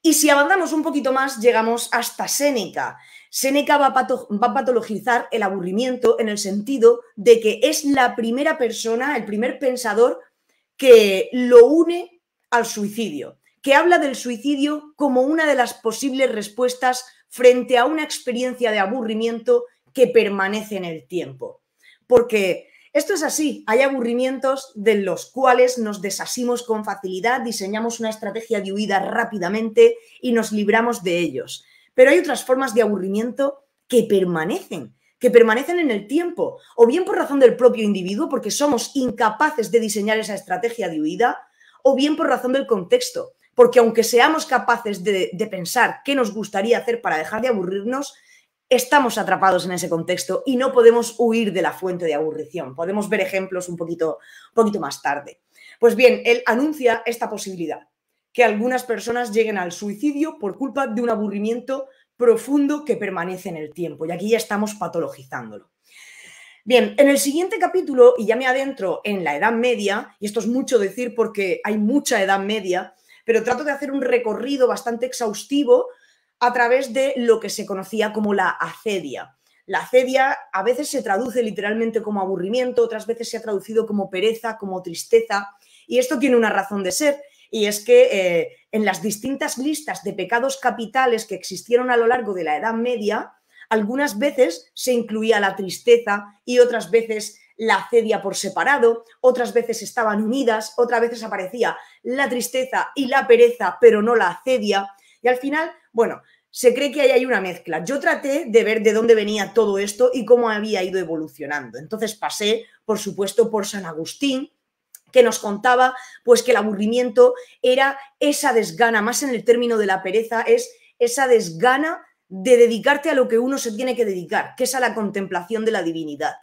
y si avanzamos un poquito más, llegamos hasta Séneca. Séneca va a patologizar el aburrimiento en el sentido de que es la primera persona, el primer pensador que lo une al suicidio, que habla del suicidio como una de las posibles respuestas frente a una experiencia de aburrimiento que permanece en el tiempo. Porque esto es así, hay aburrimientos de los cuales nos desasimos con facilidad, diseñamos una estrategia de huida rápidamente y nos libramos de ellos. Pero hay otras formas de aburrimiento que permanecen en el tiempo, o bien por razón del propio individuo, porque somos incapaces de diseñar esa estrategia de huida, o bien por razón del contexto, porque aunque seamos capaces de pensar qué nos gustaría hacer para dejar de aburrirnos, estamos atrapados en ese contexto y no podemos huir de la fuente de aburrición. Podemos ver ejemplos un poquito más tarde. Pues bien, él anuncia esta posibilidad, que algunas personas lleguen al suicidio por culpa de un aburrimiento profundo que permanece en el tiempo, y aquí ya estamos patologizándolo. Bien, en el siguiente capítulo, y ya me adentro en la Edad Media, y esto es mucho decir porque hay mucha Edad Media, pero trato de hacer un recorrido bastante exhaustivo a través de lo que se conocía como la acedia. La acedia a veces se traduce literalmente como aburrimiento, otras veces se ha traducido como pereza, como tristeza, y esto tiene una razón de ser, y es que en las distintas listas de pecados capitales que existieron a lo largo de la Edad Media, algunas veces se incluía la tristeza y otras veces la acedia por separado, otras veces estaban unidas, otras veces aparecía la tristeza y la pereza, pero no la acedia, y al final, bueno, se cree que ahí hay una mezcla. Yo traté de ver de dónde venía todo esto y cómo había ido evolucionando. Entonces pasé, por supuesto, por San Agustín, que nos contaba pues que el aburrimiento era esa desgana, más en el término de la pereza, es esa desgana de dedicarte a lo que uno se tiene que dedicar, que es a la contemplación de la divinidad.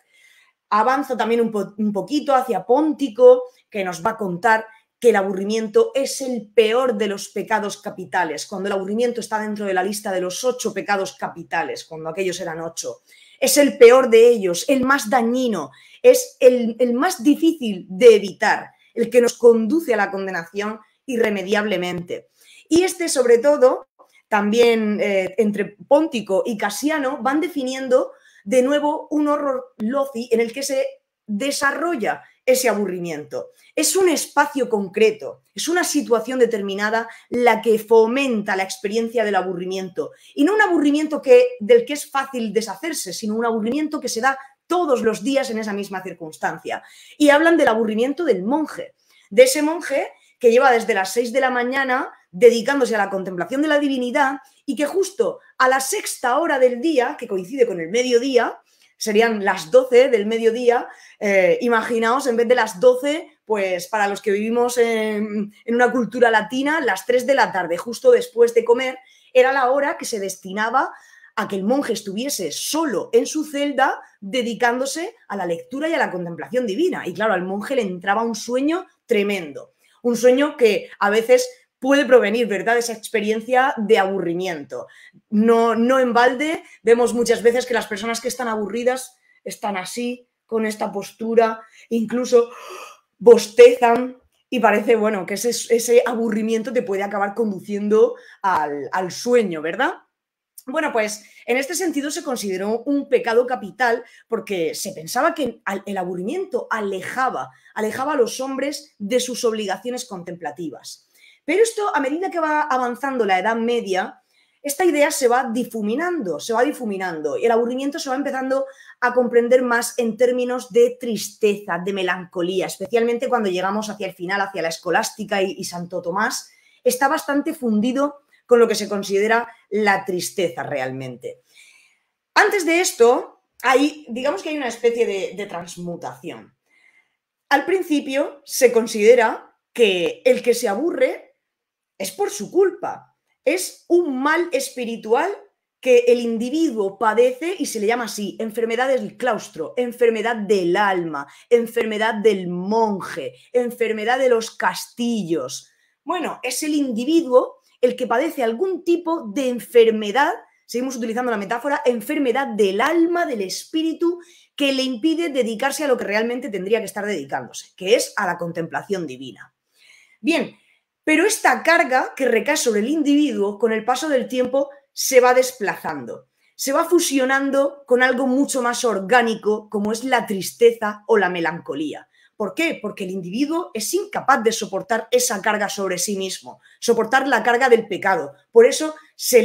Avanzo también un poquito hacia Póntico, que nos va a contar que el aburrimiento es el peor de los pecados capitales, cuando el aburrimiento está dentro de la lista de los 8 pecados capitales, cuando aquellos eran 8. Es el peor de ellos, el más dañino, es el más difícil de evitar, el que nos conduce a la condenación irremediablemente. Y este, sobre todo, también entre Póntico y Casiano, van definiendo de nuevo un horror loci en el que se desarrolla ese aburrimiento. Es un espacio concreto, es una situación determinada la que fomenta la experiencia del aburrimiento. Y no un aburrimiento del que es fácil deshacerse, sino un aburrimiento que se da todos los días en esa misma circunstancia. Y hablan del aburrimiento del monje, de ese monje que lleva desde las 6 de la mañana dedicándose a la contemplación de la divinidad y que justo a la 6ª hora del día, que coincide con el mediodía, serían las 12 del mediodía, imaginaos, en vez de las 12, pues para los que vivimos en una cultura latina, las 3 de la tarde, justo después de comer, era la hora que se destinaba a que el monje estuviese solo en su celda dedicándose a la lectura y a la contemplación divina. Y claro, al monje le entraba un sueño tremendo, un sueño que a veces puede provenir, ¿verdad?, de esa experiencia de aburrimiento. No en balde vemos muchas veces que las personas que están aburridas están así, con esta postura, incluso bostezan, y parece, bueno, que ese aburrimiento te puede acabar conduciendo al sueño, ¿verdad? Bueno, pues en este sentido se consideró un pecado capital porque se pensaba que el aburrimiento alejaba a los hombres de sus obligaciones contemplativas. Pero esto, a medida que va avanzando la Edad Media, esta idea se va difuminando y el aburrimiento se va empezando a comprender más en términos de tristeza, de melancolía, especialmente cuando llegamos hacia el final, hacia la escolástica y Santo Tomás, está bastante fundido con lo que se considera la tristeza realmente. Antes de esto, digamos que hay una especie de transmutación. Al principio se considera que el que se aburre es por su culpa, es un mal espiritual que el individuo padece y se le llama así, enfermedad del claustro, enfermedad del alma, enfermedad del monje, enfermedad de los castillos. Bueno, es el individuo el que padece algún tipo de enfermedad, seguimos utilizando la metáfora, enfermedad del alma, del espíritu, que le impide dedicarse a lo que realmente tendría que estar dedicándose, que es a la contemplación divina. Bien, pero esta carga que recae sobre el individuo, con el paso del tiempo, se va desplazando, se va fusionando con algo mucho más orgánico, como es la tristeza o la melancolía. ¿Por qué? Porque el individuo es incapaz de soportar esa carga sobre sí mismo, soportar la carga del pecado. Por eso se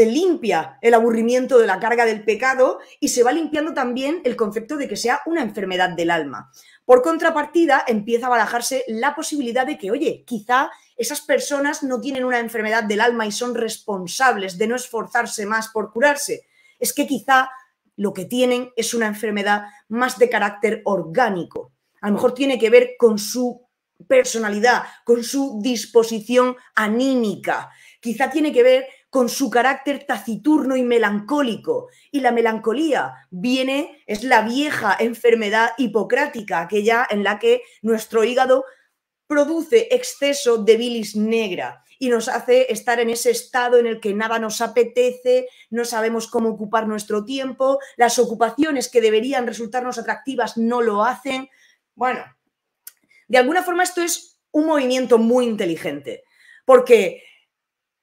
limpia el aburrimiento de la carga del pecado y se va limpiando también el concepto de que sea una enfermedad del alma. Por contrapartida, empieza a barajarse la posibilidad de que, oye, quizá esas personas no tienen una enfermedad del alma y son responsables de no esforzarse más por curarse. Es que quizá lo que tienen es una enfermedad más de carácter orgánico. A lo mejor tiene que ver con su personalidad, con su disposición anímica. Quizá tiene que ver con su carácter taciturno y melancólico. Y la melancolía es la vieja enfermedad hipocrática, aquella en la que nuestro hígado produce exceso de bilis negra y nos hace estar en ese estado en el que nada nos apetece, no sabemos cómo ocupar nuestro tiempo, las ocupaciones que deberían resultarnos atractivas no lo hacen. Bueno, de alguna forma esto es un movimiento muy inteligente, porque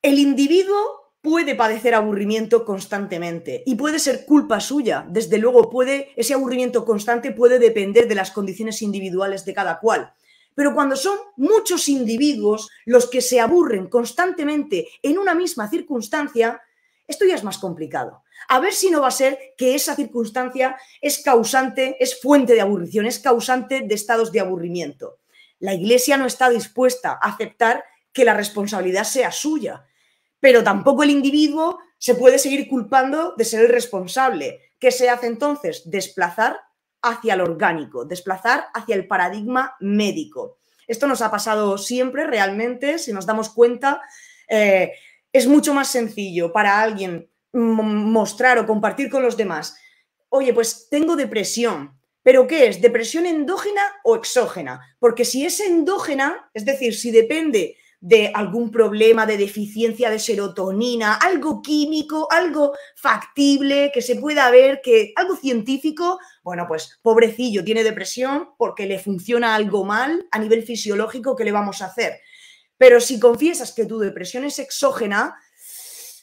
el individuo puede padecer aburrimiento constantemente y puede ser culpa suya. Desde luego, ese aburrimiento constante puede depender de las condiciones individuales de cada cual. Pero cuando son muchos individuos los que se aburren constantemente en una misma circunstancia, esto ya es más complicado. A ver si no va a ser que esa circunstancia es fuente de aburrición, es causante de estados de aburrimiento. La Iglesia no está dispuesta a aceptar que la responsabilidad sea suya, pero tampoco el individuo se puede seguir culpando de ser el responsable. ¿Qué se hace entonces? Desplazar hacia lo orgánico, desplazar hacia el paradigma médico. Esto nos ha pasado siempre realmente, si nos damos cuenta, es mucho más sencillo para alguien mostrar o compartir con los demás, oye, pues tengo depresión, ¿pero qué es? ¿Depresión endógena o exógena? Porque si es endógena, es decir, si depende de algún problema de deficiencia de serotonina, algo químico, algo factible, que se pueda ver, algo científico, bueno, pues pobrecillo, tiene depresión porque le funciona algo mal a nivel fisiológico, ¿qué le vamos a hacer? Pero si confiesas que tu depresión es exógena,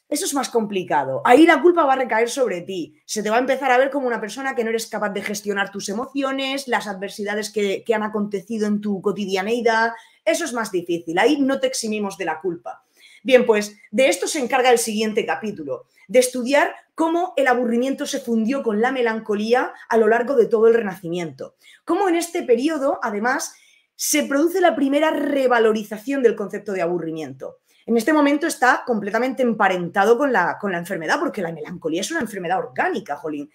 eso es más complicado. Ahí la culpa va a recaer sobre ti. Se te va a empezar a ver como una persona que no eres capaz de gestionar tus emociones, las adversidades que han acontecido en tu cotidianeidad. Eso es más difícil. Ahí no te eximimos de la culpa. Bien, pues de esto se encarga el siguiente capítulo, de estudiar cómo el aburrimiento se fundió con la melancolía a lo largo de todo el Renacimiento. Cómo en este periodo, además, se produce la primera revalorización del concepto de aburrimiento. En este momento está completamente emparentado con la enfermedad, porque la melancolía es una enfermedad orgánica, jolín.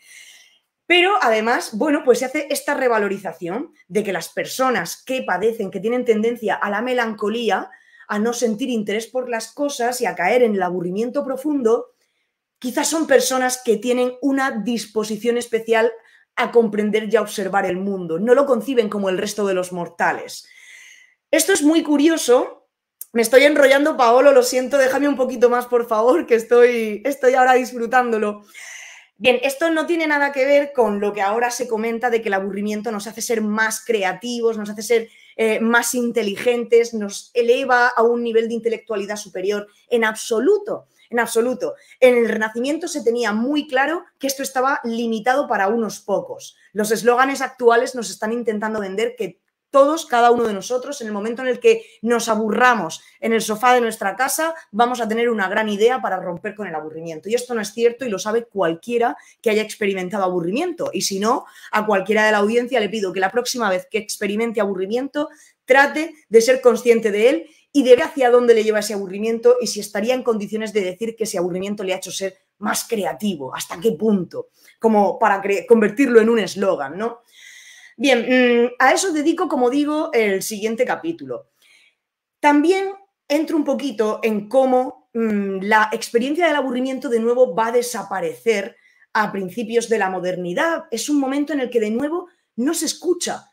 Pero además, bueno, pues se hace esta revalorización de que las personas que padecen, que tienen tendencia a la melancolía, a no sentir interés por las cosas y a caer en el aburrimiento profundo, quizás son personas que tienen una disposición especial a comprender y a observar el mundo, no lo conciben como el resto de los mortales. Esto es muy curioso. Me estoy enrollando, Paolo, lo siento, déjame un poquito más, por favor, que estoy ahora disfrutándolo. Bien, esto no tiene nada que ver con lo que ahora se comenta de que el aburrimiento nos hace ser más creativos, nos hace ser más inteligentes, nos eleva a un nivel de intelectualidad superior. En absoluto, en absoluto. En el Renacimiento se tenía muy claro que esto estaba limitado para unos pocos. Los eslóganes actuales nos están intentando vender que todos, cada uno de nosotros, en el momento en el que nos aburramos en el sofá de nuestra casa, vamos a tener una gran idea para romper con el aburrimiento. Y esto no es cierto y lo sabe cualquiera que haya experimentado aburrimiento. Y si no, a cualquiera de la audiencia le pido que la próxima vez que experimente aburrimiento, trate de ser consciente de él y de ver hacia dónde le lleva ese aburrimiento y si estaría en condiciones de decir que ese aburrimiento le ha hecho ser más creativo, hasta qué punto, como para convertirlo en un eslogan, ¿no? Bien, a eso dedico, como digo, el siguiente capítulo. También entro un poquito en cómo la experiencia del aburrimiento de nuevo va a desaparecer a principios de la modernidad. Es un momento en el que de nuevo no se escucha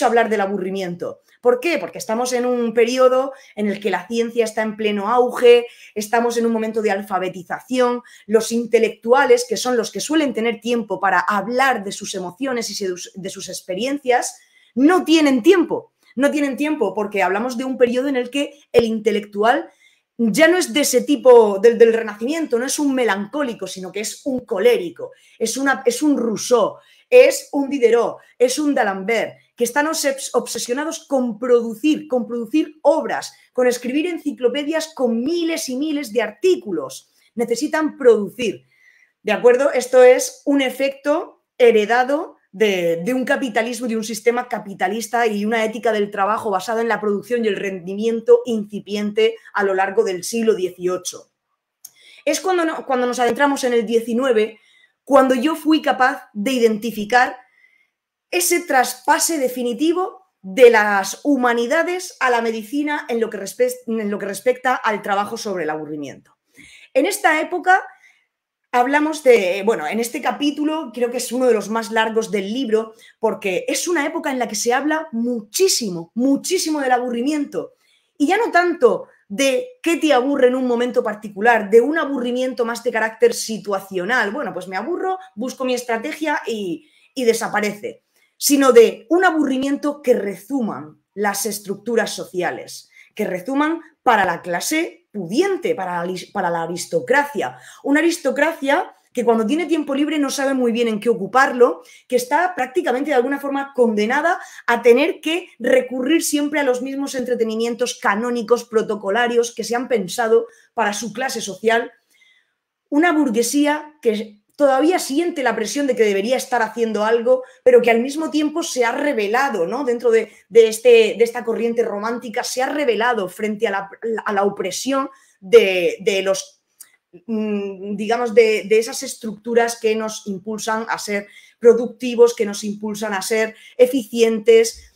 hablar del aburrimiento. ¿Por qué? Porque estamos en un periodo en el que la ciencia está en pleno auge, estamos en un momento de alfabetización, los intelectuales, que son los que suelen tener tiempo para hablar de sus emociones y de sus experiencias, no tienen tiempo. No tienen tiempo porque hablamos de un periodo en el que el intelectual ya no es de ese tipo del Renacimiento, no es un melancólico, sino que es un colérico, es un Rousseau, es un Diderot, es un D'Alembert, que están obsesionados con producir obras, con escribir enciclopedias con miles y miles de artículos. Necesitan producir, ¿de acuerdo? Esto es un efecto heredado de un capitalismo, de un sistema capitalista y una ética del trabajo basada en la producción y el rendimiento incipiente a lo largo del siglo XVIII. Es cuando nos adentramos en el XIX, cuando yo fui capaz de identificar ese traspase definitivo de las humanidades a la medicina en lo que respecta al trabajo sobre el aburrimiento. En esta época hablamos de, bueno, en este capítulo creo que es uno de los más largos del libro porque es una época en la que se habla muchísimo, muchísimo del aburrimiento y ya no tanto de qué te aburre en un momento particular, de un aburrimiento más de carácter situacional. Bueno, pues me aburro, busco mi estrategia y desaparece, sino de un aburrimiento que rezuman las estructuras sociales, que rezuman para la clase pudiente, para la aristocracia. Una aristocracia que cuando tiene tiempo libre no sabe muy bien en qué ocuparlo, que está prácticamente de alguna forma condenada a tener que recurrir siempre a los mismos entretenimientos canónicos, protocolarios que se han pensado para su clase social. Una burguesía que todavía siente la presión de que debería estar haciendo algo, pero que al mismo tiempo se ha rebelado, ¿no? Dentro de esta corriente romántica, se ha rebelado frente a la opresión de los, digamos, de esas estructuras que nos impulsan a ser productivos, que nos impulsan a ser eficientes.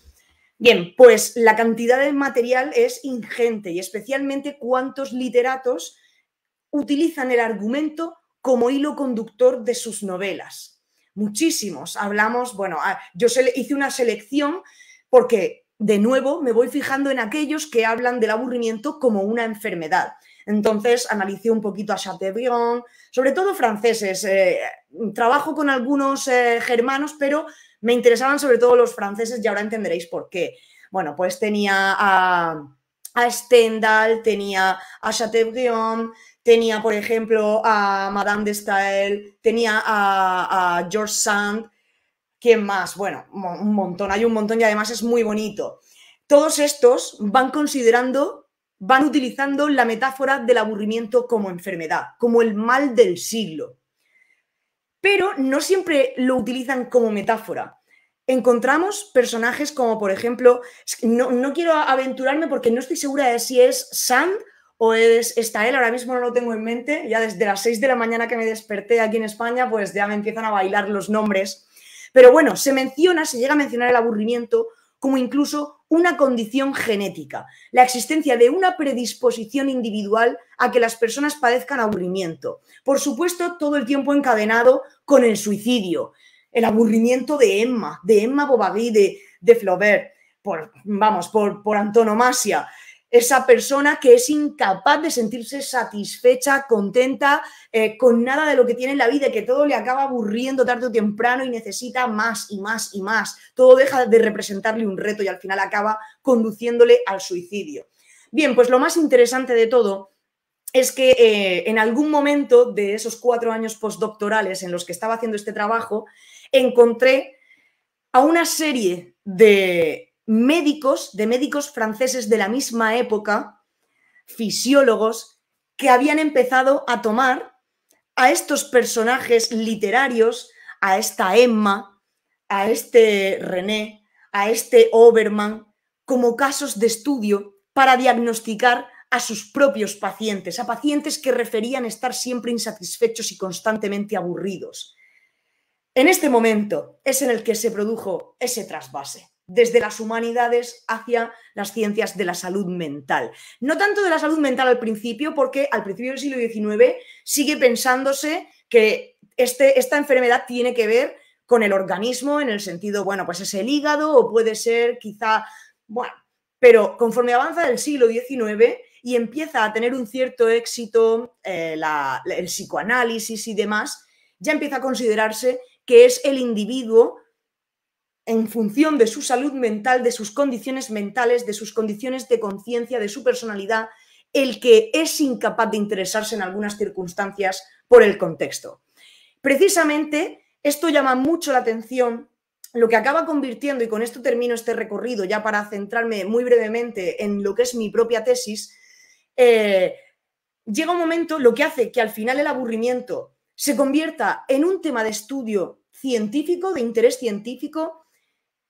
Bien, pues la cantidad de material es ingente y especialmente cuántos literatos utilizan el argumento como hilo conductor de sus novelas. Muchísimos. Hablamos, bueno, yo hice una selección porque, de nuevo, me voy fijando en aquellos que hablan del aburrimiento como una enfermedad. Entonces, analicé un poquito a Chateaubriand, sobre todo franceses. Trabajo con algunos germanos, pero me interesaban sobre todo los franceses y ahora entenderéis por qué. Bueno, pues tenía a Stendhal, tenía a Chateaubriand, tenía, por ejemplo, a Madame de Staël, tenía a George Sand. ¿Quién más? Bueno, un montón, hay un montón y además es muy bonito. Todos estos van utilizando la metáfora del aburrimiento como enfermedad, como el mal del siglo. Pero no siempre lo utilizan como metáfora. Encontramos personajes como, por ejemplo, no quiero aventurarme porque no estoy segura de si es Sand o es Staël, ahora mismo no lo tengo en mente, ya desde las 6 de la mañana que me desperté aquí en España, pues ya me empiezan a bailar los nombres. Pero bueno, se llega a mencionar el aburrimiento como incluso una condición genética, la existencia de una predisposición individual a que las personas padezcan aburrimiento. Por supuesto, todo el tiempo encadenado con el suicidio, el aburrimiento de Emma Bovary, de Flaubert, por antonomasia. Esa persona que es incapaz de sentirse satisfecha, contenta, con nada de lo que tiene en la vida, y que todo le acaba aburriendo tarde o temprano y necesita más y más y más. Todo deja de representarle un reto y al final acaba conduciéndole al suicidio. Bien, pues lo más interesante de todo es que en algún momento de esos 4 años postdoctorales en los que estaba haciendo este trabajo, encontré a una serie de médicos franceses de la misma época, fisiólogos, que habían empezado a tomar a estos personajes literarios, a esta Emma, a este René, a este Obermann, como casos de estudio para diagnosticar a sus propios pacientes, a pacientes que referían estar siempre insatisfechos y constantemente aburridos. En este momento es en el que se produjo ese trasvase, desde las humanidades hacia las ciencias de la salud mental. No tanto de la salud mental al principio, porque al principio del siglo XIX sigue pensándose que esta enfermedad tiene que ver con el organismo, en el sentido, bueno, pues es el hígado o puede ser quizá, bueno, pero conforme avanza el siglo XIX y empieza a tener un cierto éxito el psicoanálisis y demás, ya empieza a considerarse que es el individuo, en función de su salud mental, de sus condiciones mentales, de sus condiciones de conciencia, de su personalidad, el que es incapaz de interesarse en algunas circunstancias por el contexto. Precisamente esto llama mucho la atención, lo que acaba convirtiendo, y con esto termino este recorrido ya para centrarme muy brevemente en lo que es mi propia tesis, llega un momento, lo que hace que al final el aburrimiento se convierta en un tema de estudio científico, de interés científico,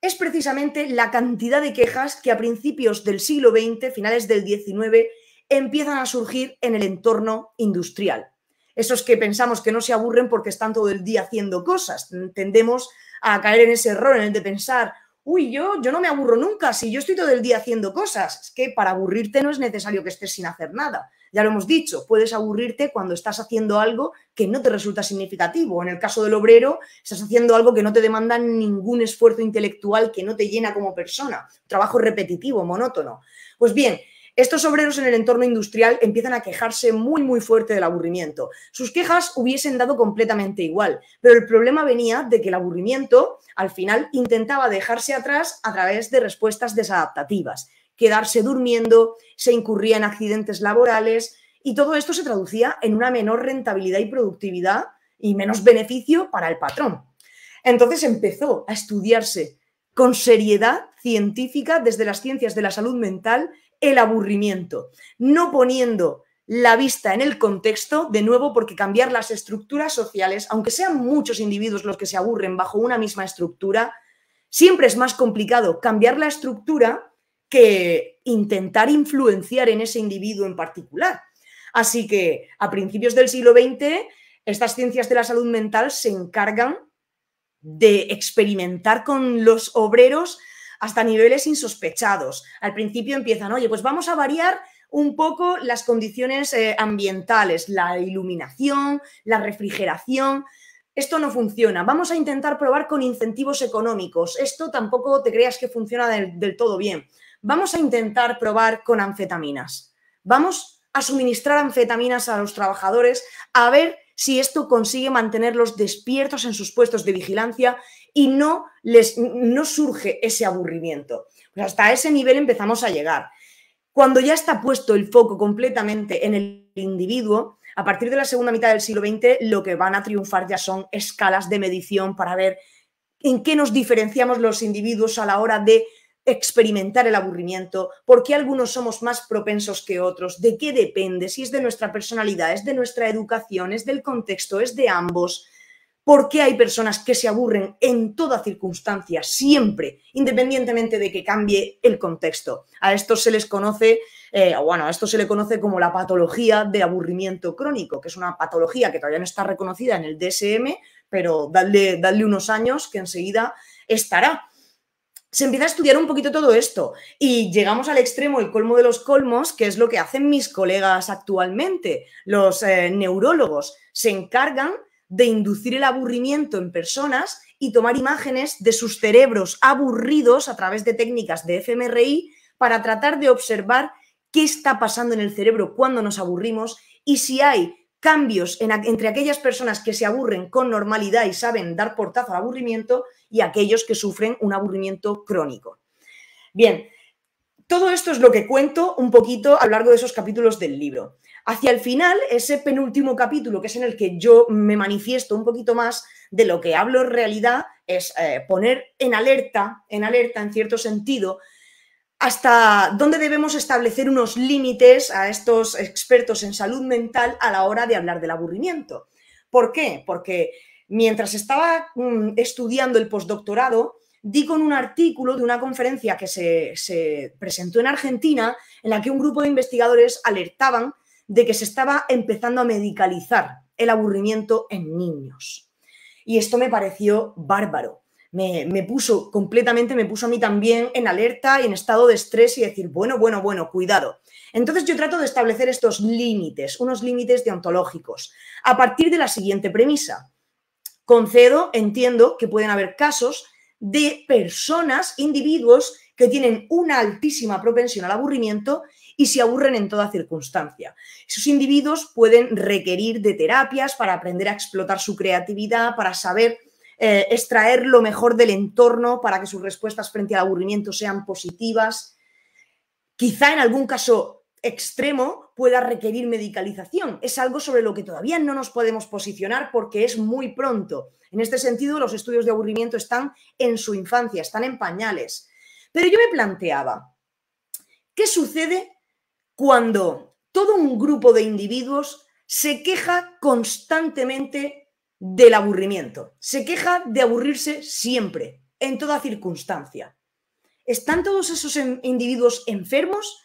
es precisamente la cantidad de quejas que a principios del siglo XX, finales del XIX, empiezan a surgir en el entorno industrial. Esos que pensamos que no se aburren porque están todo el día haciendo cosas. Tendemos a caer en ese error, en el de pensar, uy, yo no me aburro nunca, si yo estoy todo el día haciendo cosas. Es que para aburrirte no es necesario que estés sin hacer nada. Ya lo hemos dicho, puedes aburrirte cuando estás haciendo algo que no te resulta significativo. En el caso del obrero, estás haciendo algo que no te demanda ningún esfuerzo intelectual, que no te llena como persona. Trabajo repetitivo, monótono. Pues bien, estos obreros en el entorno industrial empiezan a quejarse muy, muy fuerte del aburrimiento. Sus quejas hubiesen dado completamente igual, pero el problema venía de que el aburrimiento, al final, intentaba dejarse atrás a través de respuestas desadaptativas. Quedarse durmiendo, se incurría en accidentes laborales y todo esto se traducía en una menor rentabilidad y productividad y menos beneficio para el patrón. Entonces empezó a estudiarse con seriedad científica desde las ciencias de la salud mental el aburrimiento, no poniendo la vista en el contexto, de nuevo, porque cambiar las estructuras sociales, aunque sean muchos individuos los que se aburren bajo una misma estructura, siempre es más complicado cambiar la estructura que intentar influenciar en ese individuo en particular. Así que a principios del siglo XX, estas ciencias de la salud mental se encargan de experimentar con los obreros hasta niveles insospechados. Al principio empiezan, oye, pues vamos a variar un poco las condiciones ambientales, la iluminación, la refrigeración. Esto no funciona. Vamos a intentar probar con incentivos económicos. Esto tampoco te creas que funciona del todo bien. Vamos a intentar probar con anfetaminas. Vamos a suministrar anfetaminas a los trabajadores a ver si esto consigue mantenerlos despiertos en sus puestos de vigilancia y no surge ese aburrimiento. Pues hasta ese nivel empezamos a llegar. Cuando ya está puesto el foco completamente en el individuo, a partir de la segunda mitad del siglo XX, lo que van a triunfar ya son escalas de medición para ver en qué nos diferenciamos los individuos a la hora de experimentar el aburrimiento, por qué algunos somos más propensos que otros, de qué depende, si es de nuestra personalidad, es de nuestra educación, es del contexto, es de ambos. ¿Por qué hay personas que se aburren en toda circunstancia, siempre, independientemente de que cambie el contexto? A esto se les conoce, a esto se le conoce como la patología de aburrimiento crónico, que es una patología que todavía no está reconocida en el DSM, pero dadle unos años que enseguida estará. se empieza a estudiar un poquito todo esto y llegamos al extremo, el colmo de los colmos, que es lo que hacen mis colegas actualmente. Los neurólogos se encargan de inducir el aburrimiento en personas y tomar imágenes de sus cerebros aburridos a través de técnicas de fMRI para tratar de observar qué está pasando en el cerebro cuando nos aburrimos y si hay cambios entre aquellas personas que se aburren con normalidad y saben dar portazo al aburrimiento y aquellos que sufren un aburrimiento crónico. Bien, todo esto es lo que cuento un poquito a lo largo de esos capítulos del libro. Hacia el final, ese penúltimo capítulo, que es en el que yo me manifiesto un poquito más, de lo que hablo en realidad es poner en alerta en cierto sentido, hasta dónde debemos establecer unos límites a estos expertos en salud mental a la hora de hablar del aburrimiento. ¿Por qué? Porque mientras estaba estudiando el postdoctorado, di con un artículo de una conferencia que se presentó en Argentina, en la que un grupo de investigadores alertaban de que se estaba empezando a medicalizar el aburrimiento en niños. Y esto me pareció bárbaro. Me puso a mí también en alerta y en estado de estrés y decir, bueno, cuidado. Entonces yo trato de establecer estos límites, unos límites deontológicos, a partir de la siguiente premisa. Concedo, entiendo que pueden haber casos de personas, individuos que tienen una altísima propensión al aburrimiento y se aburren en toda circunstancia. Esos individuos pueden requerir de terapias para aprender a explotar su creatividad, para saber extraer lo mejor del entorno para que sus respuestas frente al aburrimiento sean positivas. Quizá en algún caso extremo pueda requerir medicalización. Es algo sobre lo que todavía no nos podemos posicionar porque es muy pronto. En este sentido, los estudios de aburrimiento están en su infancia, están en pañales. Pero yo me planteaba, ¿qué sucede cuando todo un grupo de individuos se queja constantemente del aburrimiento? Se queja de aburrirse siempre, en toda circunstancia. ¿Están todos esos individuos enfermos?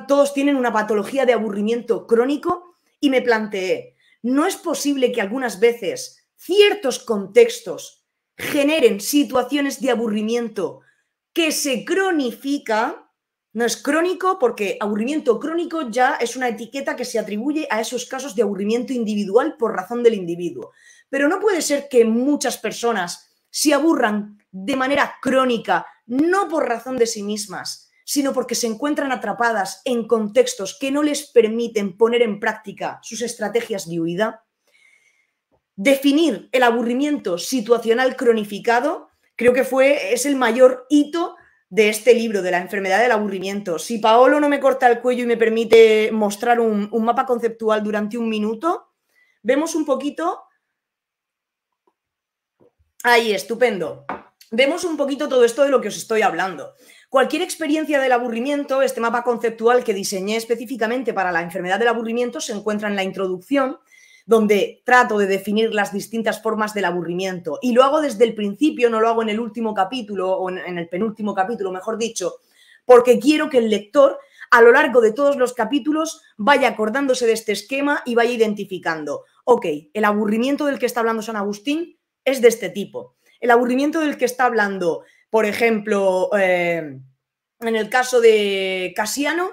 Todos tienen una patología de aburrimiento crónico y me planteé, ¿no es posible que algunas veces ciertos contextos generen situaciones de aburrimiento que se cronifica? No es crónico porque aburrimiento crónico ya es una etiqueta que se atribuye a esos casos de aburrimiento individual por razón del individuo. Pero no puede ser que muchas personas se aburran de manera crónica, no por razón de sí mismas, sino porque se encuentran atrapadas en contextos que no les permiten poner en práctica sus estrategias de huida. Definir el aburrimiento situacional cronificado creo que es el mayor hito de este libro, de la enfermedad del aburrimiento. Si Paolo no me corta el cuello y me permite mostrar un mapa conceptual durante un minuto, vemos un poquito. Ahí, estupendo. Vemos un poquito todo esto de lo que os estoy hablando. Cualquier experiencia del aburrimiento, este mapa conceptual que diseñé específicamente para la enfermedad del aburrimiento, se encuentra en la introducción, donde trato de definir las distintas formas del aburrimiento. Y lo hago desde el principio, no lo hago en el último capítulo, o en el penúltimo capítulo, mejor dicho, porque quiero que el lector, a lo largo de todos los capítulos, vaya acordándose de este esquema y vaya identificando, ok, el aburrimiento del que está hablando San Agustín es de este tipo. El aburrimiento del que está hablando, por ejemplo, en el caso de Casiano,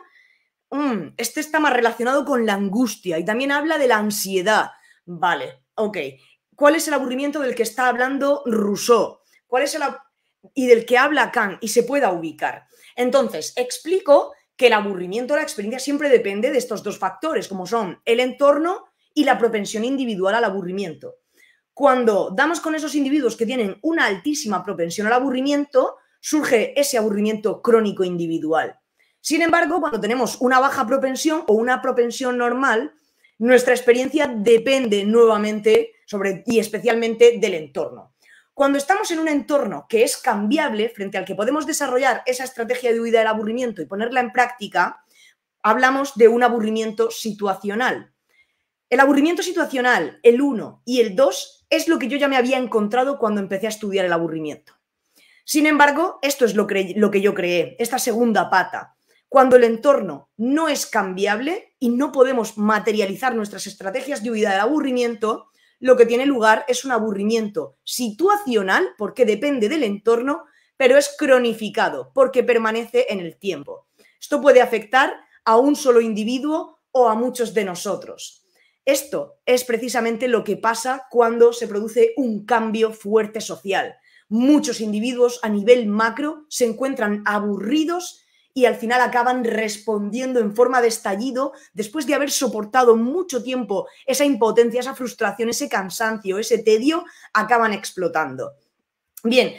este está más relacionado con la angustia y también habla de la ansiedad. Vale, ok. ¿Cuál es el aburrimiento del que está hablando Rousseau? Y del que habla Kant y se pueda ubicar? Entonces, explico que el aburrimiento, la experiencia siempre depende de estos dos factores, como son el entorno y la propensión individual al aburrimiento. Cuando damos con esos individuos que tienen una altísima propensión al aburrimiento, surge ese aburrimiento crónico individual. Sin embargo, cuando tenemos una baja propensión o una propensión normal, nuestra experiencia depende nuevamente y especialmente del entorno. Cuando estamos en un entorno que es cambiable, frente al que podemos desarrollar esa estrategia de huida del aburrimiento y ponerla en práctica, hablamos de un aburrimiento situacional. El aburrimiento situacional, el 1 y el 2, es lo que yo ya me había encontrado cuando empecé a estudiar el aburrimiento. Sin embargo, esto es lo que yo creé, esta segunda pata. Cuando el entorno no es cambiable y no podemos materializar nuestras estrategias de huida del aburrimiento, lo que tiene lugar es un aburrimiento situacional, porque depende del entorno, pero es cronificado porque permanece en el tiempo. Esto puede afectar a un solo individuo o a muchos de nosotros. Esto es precisamente lo que pasa cuando se produce un cambio fuerte social. Muchos individuos a nivel macro se encuentran aburridos y al final acaban respondiendo en forma de estallido después de haber soportado mucho tiempo esa impotencia, esa frustración, ese cansancio, ese tedio, acaban explotando. Bien,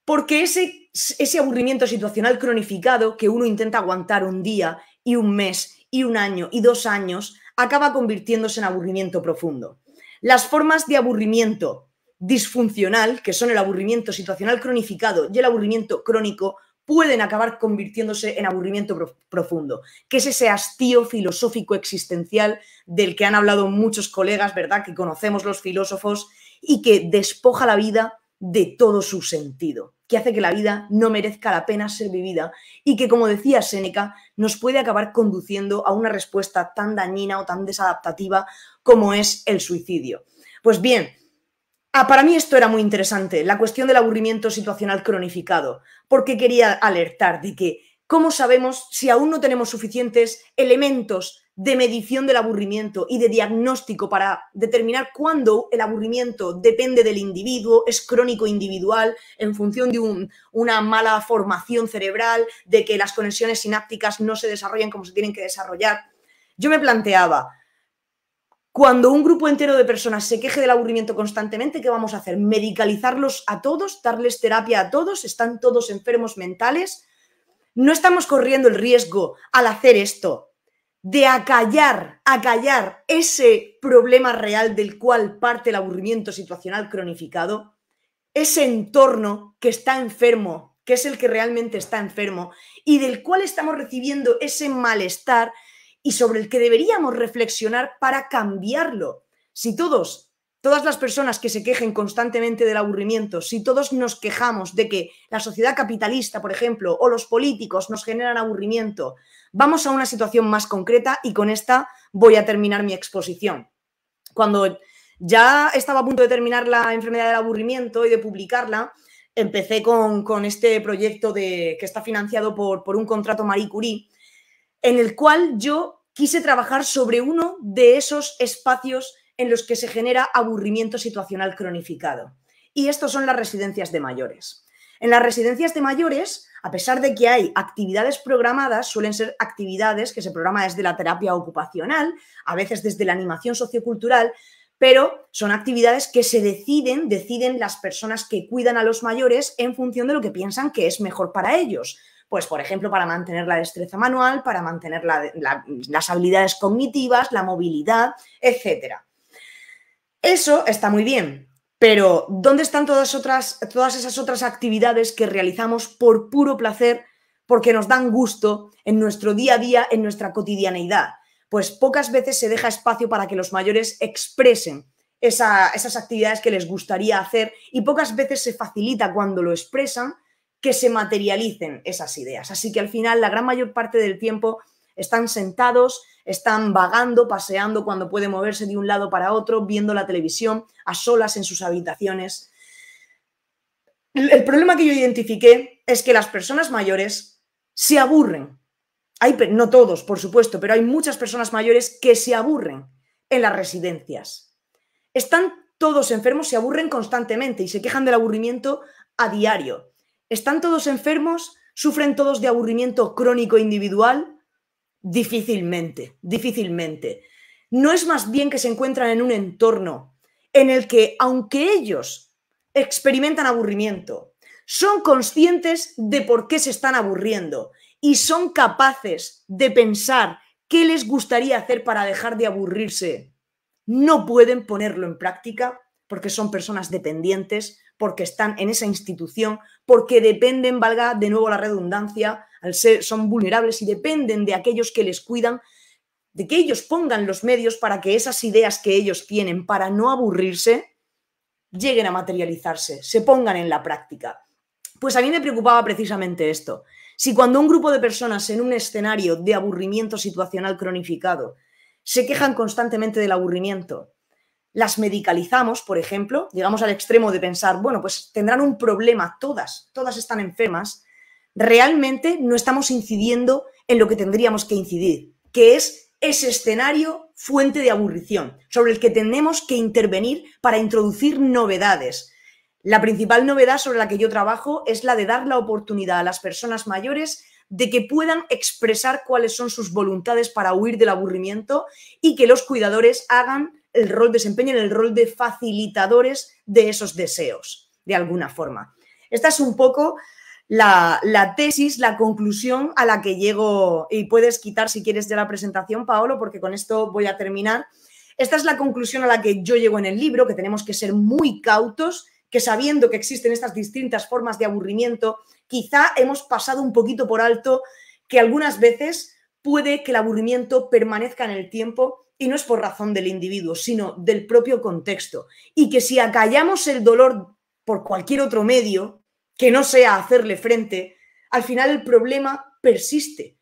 porque ese aburrimiento situacional cronificado que uno intenta aguantar un día y un mes y un año y 2 años acaba convirtiéndose en aburrimiento profundo. Las formas de aburrimiento disfuncional, que son el aburrimiento situacional cronificado y el aburrimiento crónico, pueden acabar convirtiéndose en aburrimiento profundo, que es ese hastío filosófico existencial del que han hablado muchos colegas, ¿verdad?, que conocemos los filósofos, y que despoja la vida de todo su sentido, que hace que la vida no merezca la pena ser vivida y que, como decía Séneca, nos puede acabar conduciendo a una respuesta tan dañina o tan desadaptativa como es el suicidio. Pues bien, para mí esto era muy interesante, la cuestión del aburrimiento situacional cronificado, porque quería alertar de que cómo sabemos si aún no tenemos suficientes elementos de medición del aburrimiento y de diagnóstico para determinar cuándo el aburrimiento depende del individuo, es crónico individual, en función de una mala formación cerebral, de que las conexiones sinápticas no se desarrollan como se tienen que desarrollar. Yo me planteaba, cuando un grupo entero de personas se queje del aburrimiento constantemente, ¿qué vamos a hacer? ¿Medicalizarlos a todos? ¿Darles terapia a todos? ¿Están todos enfermos mentales? No estamos corriendo el riesgo al hacer esto de acallar ese problema real del cual parte el aburrimiento situacional cronificado, ese entorno que está enfermo, que es el que realmente está enfermo y del cual estamos recibiendo ese malestar y sobre el que deberíamos reflexionar para cambiarlo. Si todas las personas que se quejen constantemente del aburrimiento, si todos nos quejamos de que la sociedad capitalista, por ejemplo, o los políticos nos generan aburrimiento, vamos a una situación más concreta y con esta voy a terminar mi exposición. Cuando ya estaba a punto de terminar la enfermedad del aburrimiento y de publicarla, empecé con este proyecto que está financiado por un contrato Marie Curie, en el cual yo quise trabajar sobre uno de esos espacios en los que se genera aburrimiento situacional cronificado. Y estos son las residencias de mayores. En las residencias de mayores, a pesar de que hay actividades programadas, suelen ser actividades que se programan desde la terapia ocupacional, a veces desde la animación sociocultural, pero son actividades que se deciden las personas que cuidan a los mayores en función de lo que piensan que es mejor para ellos. Pues, por ejemplo, para mantener la destreza manual, para mantener las habilidades cognitivas, la movilidad, etc. Eso está muy bien, pero ¿dónde están todas esas otras actividades que realizamos por puro placer, porque nos dan gusto en nuestro día a día, en nuestra cotidianeidad? Pues pocas veces se deja espacio para que los mayores expresen esas actividades que les gustaría hacer y pocas veces se facilita cuando lo expresan que se materialicen esas ideas. Así que al final la gran mayor parte del tiempo están sentados, están vagando, paseando cuando puede moverse de un lado para otro, viendo la televisión, a solas en sus habitaciones. El problema que yo identifiqué es que las personas mayores se aburren. No todos, por supuesto, pero hay muchas personas mayores que se aburren en las residencias. Están todos enfermos, se aburren constantemente y se quejan del aburrimiento a diario. ¿Están todos enfermos? ¿Sufren todos de aburrimiento crónico individual? Difícilmente. ¿No es más bien que se encuentran en un entorno en el que, aunque ellos experimentan aburrimiento, son conscientes de por qué se están aburriendo y son capaces de pensar qué les gustaría hacer para dejar de aburrirse? No pueden ponerlo en práctica porque son personas dependientes, porque están en esa institución, porque dependen, valga de nuevo la redundancia, son vulnerables y dependen de aquellos que les cuidan, de que ellos pongan los medios para que esas ideas que ellos tienen para no aburrirse lleguen a materializarse, se pongan en la práctica. Pues a mí me preocupaba precisamente esto. Si cuando un grupo de personas en un escenario de aburrimiento situacional cronificado se quejan constantemente del aburrimiento, las medicalizamos, por ejemplo, llegamos al extremo de pensar, bueno, pues tendrán un problema, todas están enfermas, realmente no estamos incidiendo en lo que tendríamos que incidir, que es ese escenario fuente de aburrición, sobre el que tenemos que intervenir para introducir novedades. La principal novedad sobre la que yo trabajo es la de dar la oportunidad a las personas mayores de que puedan expresar cuáles son sus voluntades para huir del aburrimiento y que los cuidadores desempeñen el rol de facilitadores de esos deseos, de alguna forma. Esta es un poco la tesis, la conclusión a la que llego, y puedes quitar si quieres ya la presentación, Paolo, porque con esto voy a terminar. Esta es la conclusión a la que yo llego en el libro, que tenemos que ser muy cautos, que sabiendo que existen estas distintas formas de aburrimiento, quizá hemos pasado un poquito por alto que algunas veces puede que el aburrimiento permanezca en el tiempo y no es por razón del individuo, sino del propio contexto. Y que si acallamos el dolor por cualquier otro medio, que no sea hacerle frente, al final el problema persiste.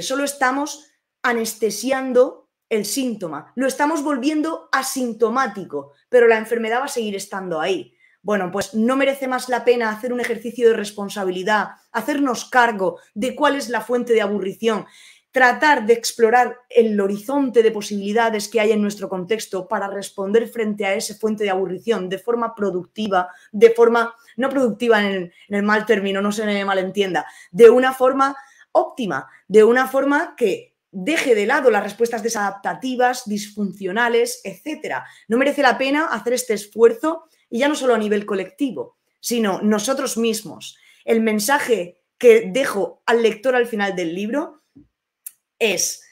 Solo estamos anestesiando el síntoma, lo estamos volviendo asintomático, pero la enfermedad va a seguir estando ahí. Bueno, pues no merece más la pena hacer un ejercicio de responsabilidad, hacernos cargo de cuál es la fuente de aburrición, tratar de explorar el horizonte de posibilidades que hay en nuestro contexto para responder frente a esa fuente de aburrición de forma productiva, de forma, no productiva en el mal término, no se me malentienda, de una forma óptima, de una forma que deje de lado las respuestas desadaptativas, disfuncionales, etc. No merece la pena hacer este esfuerzo, y ya no solo a nivel colectivo, sino nosotros mismos. El mensaje que dejo al lector al final del libro es: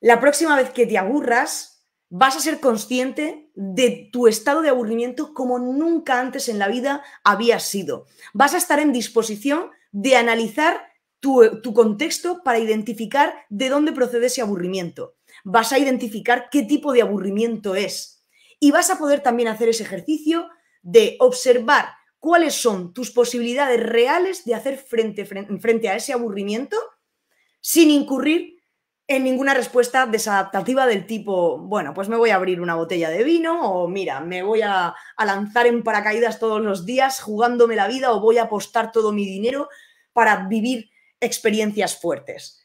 la próxima vez que te aburras, vas a ser consciente de tu estado de aburrimiento como nunca antes en la vida habías sido. Vas a estar en disposición de analizar tu contexto para identificar de dónde procede ese aburrimiento. Vas a identificar qué tipo de aburrimiento es. Y vas a poder también hacer ese ejercicio de observar cuáles son tus posibilidades reales de hacer frente a ese aburrimiento sin incurrir en ninguna respuesta desadaptativa del tipo, bueno, pues me voy a abrir una botella de vino, o mira, me voy a lanzar en paracaídas todos los días jugándome la vida, o voy a apostar todo mi dinero para vivir experiencias fuertes.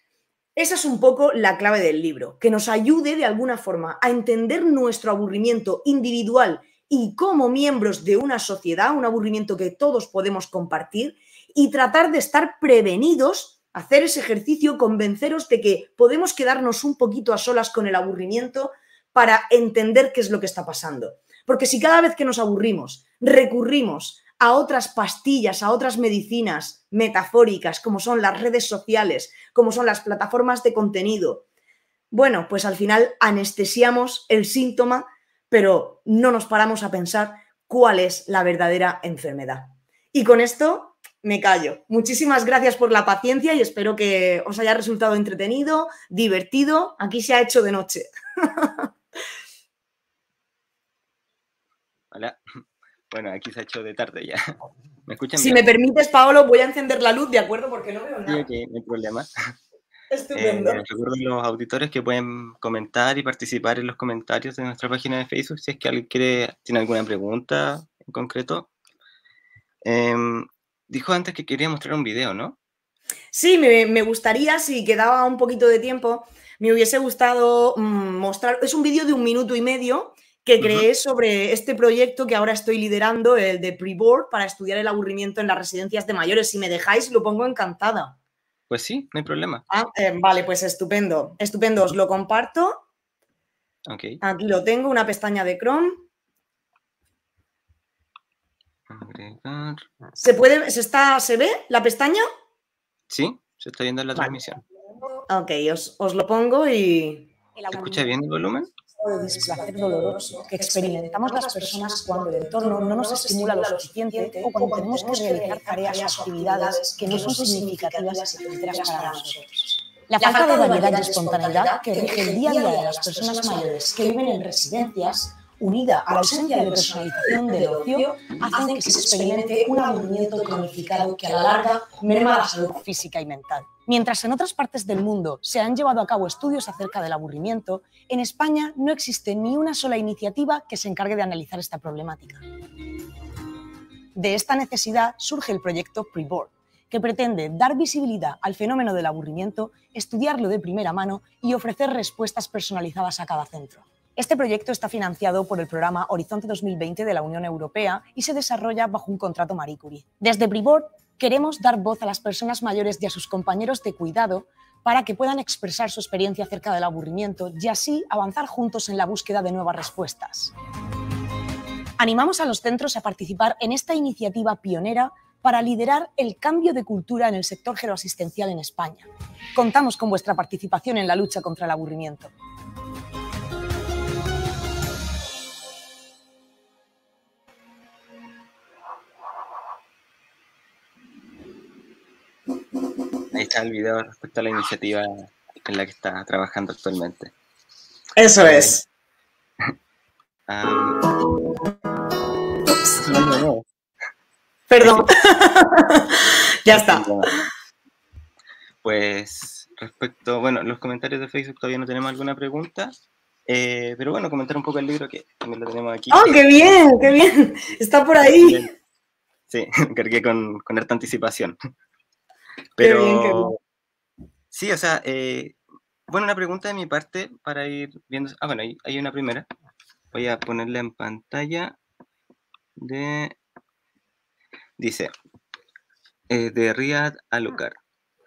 Esa es un poco la clave del libro, que nos ayude de alguna forma a entender nuestro aburrimiento individual y como miembros de una sociedad, un aburrimiento que todos podemos compartir, y tratar de estar prevenidos, hacer ese ejercicio, convenceros de que podemos quedarnos un poquito a solas con el aburrimiento para entender qué es lo que está pasando. Porque si cada vez que nos aburrimos recurrimos a otras pastillas, a otras medicinas metafóricas, como son las redes sociales, como son las plataformas de contenido, bueno, pues al final anestesiamos el síntoma, pero no nos paramos a pensar cuál es la verdadera enfermedad. Y con esto me callo. Muchísimas gracias por la paciencia y espero que os haya resultado entretenido, divertido. Aquí se ha hecho de noche. Hola. Bueno, aquí se ha hecho de tarde ya. ¿Me escuchan Si bien? me permites, Paolo, voy a encender la luz, ¿de acuerdo? Porque no veo nada. Sí, ok, no hay problema. Estupendo. Recuerdo a los auditores que pueden comentar y participar en los comentarios de nuestra página de Facebook si es que alguien tiene alguna pregunta en concreto. Dijo antes que quería mostrar un video, ¿no? Sí, me gustaría, si quedaba un poquito de tiempo, me hubiese gustado mostrar, es un vídeo de 1 minuto y medio que creé sobre este proyecto que ahora estoy liderando, el de Pre-Board, para estudiar el aburrimiento en las residencias de mayores. Si me dejáis, lo pongo encantada. Pues sí, no hay problema. Vale, pues estupendo, estupendo. Os lo comparto. Ok. Aquí lo tengo, una pestaña de Chrome. Agregar. ¿Se ve la pestaña? Sí, se está viendo en la transmisión. Ok, os lo pongo y... ¿Se escucha bien el volumen? De displacer doloroso que experimentamos las personas cuando el entorno no nos estimula lo suficiente o cuando tenemos que realizar tareas o actividades que no son significativas y placenteras para nosotros. La falta de variedad y espontaneidad que rige el día a día de las personas mayores que viven en residencias, unida a la ausencia de personalización del ocio, hacen que se experimente un aburrimiento cronificado que a la larga merma la salud física y mental. Mientras en otras partes del mundo se han llevado a cabo estudios acerca del aburrimiento, en España no existe ni una sola iniciativa que se encargue de analizar esta problemática. De esta necesidad surge el proyecto Preboard, que pretende dar visibilidad al fenómeno del aburrimiento, estudiarlo de primera mano y ofrecer respuestas personalizadas a cada centro. Este proyecto está financiado por el programa Horizonte 2020 de la Unión Europea y se desarrolla bajo un contrato Marie Curie. Desde Preboard queremos dar voz a las personas mayores y a sus compañeros de cuidado para que puedan expresar su experiencia acerca del aburrimiento y así avanzar juntos en la búsqueda de nuevas respuestas. Animamos a los centros a participar en esta iniciativa pionera para liderar el cambio de cultura en el sector geroasistencial en España. Contamos con vuestra participación en la lucha contra el aburrimiento. Ahí está el video respecto a la iniciativa en la que está trabajando actualmente. Eso es. Ups. No. Perdón. Ya está. Pues respecto, bueno, los comentarios de Facebook todavía no tenemos alguna pregunta, pero bueno, comentar un poco el libro que también lo tenemos aquí. ¡Oh, qué bien! ¡Qué bien! Está por ahí. Sí, cargué con harta anticipación. Pero qué bien. Sí, o sea, bueno, una pregunta de mi parte para ir viendo. Ah, bueno, hay una primera. Voy a ponerla en pantalla. Dice, de Riyad Alucard.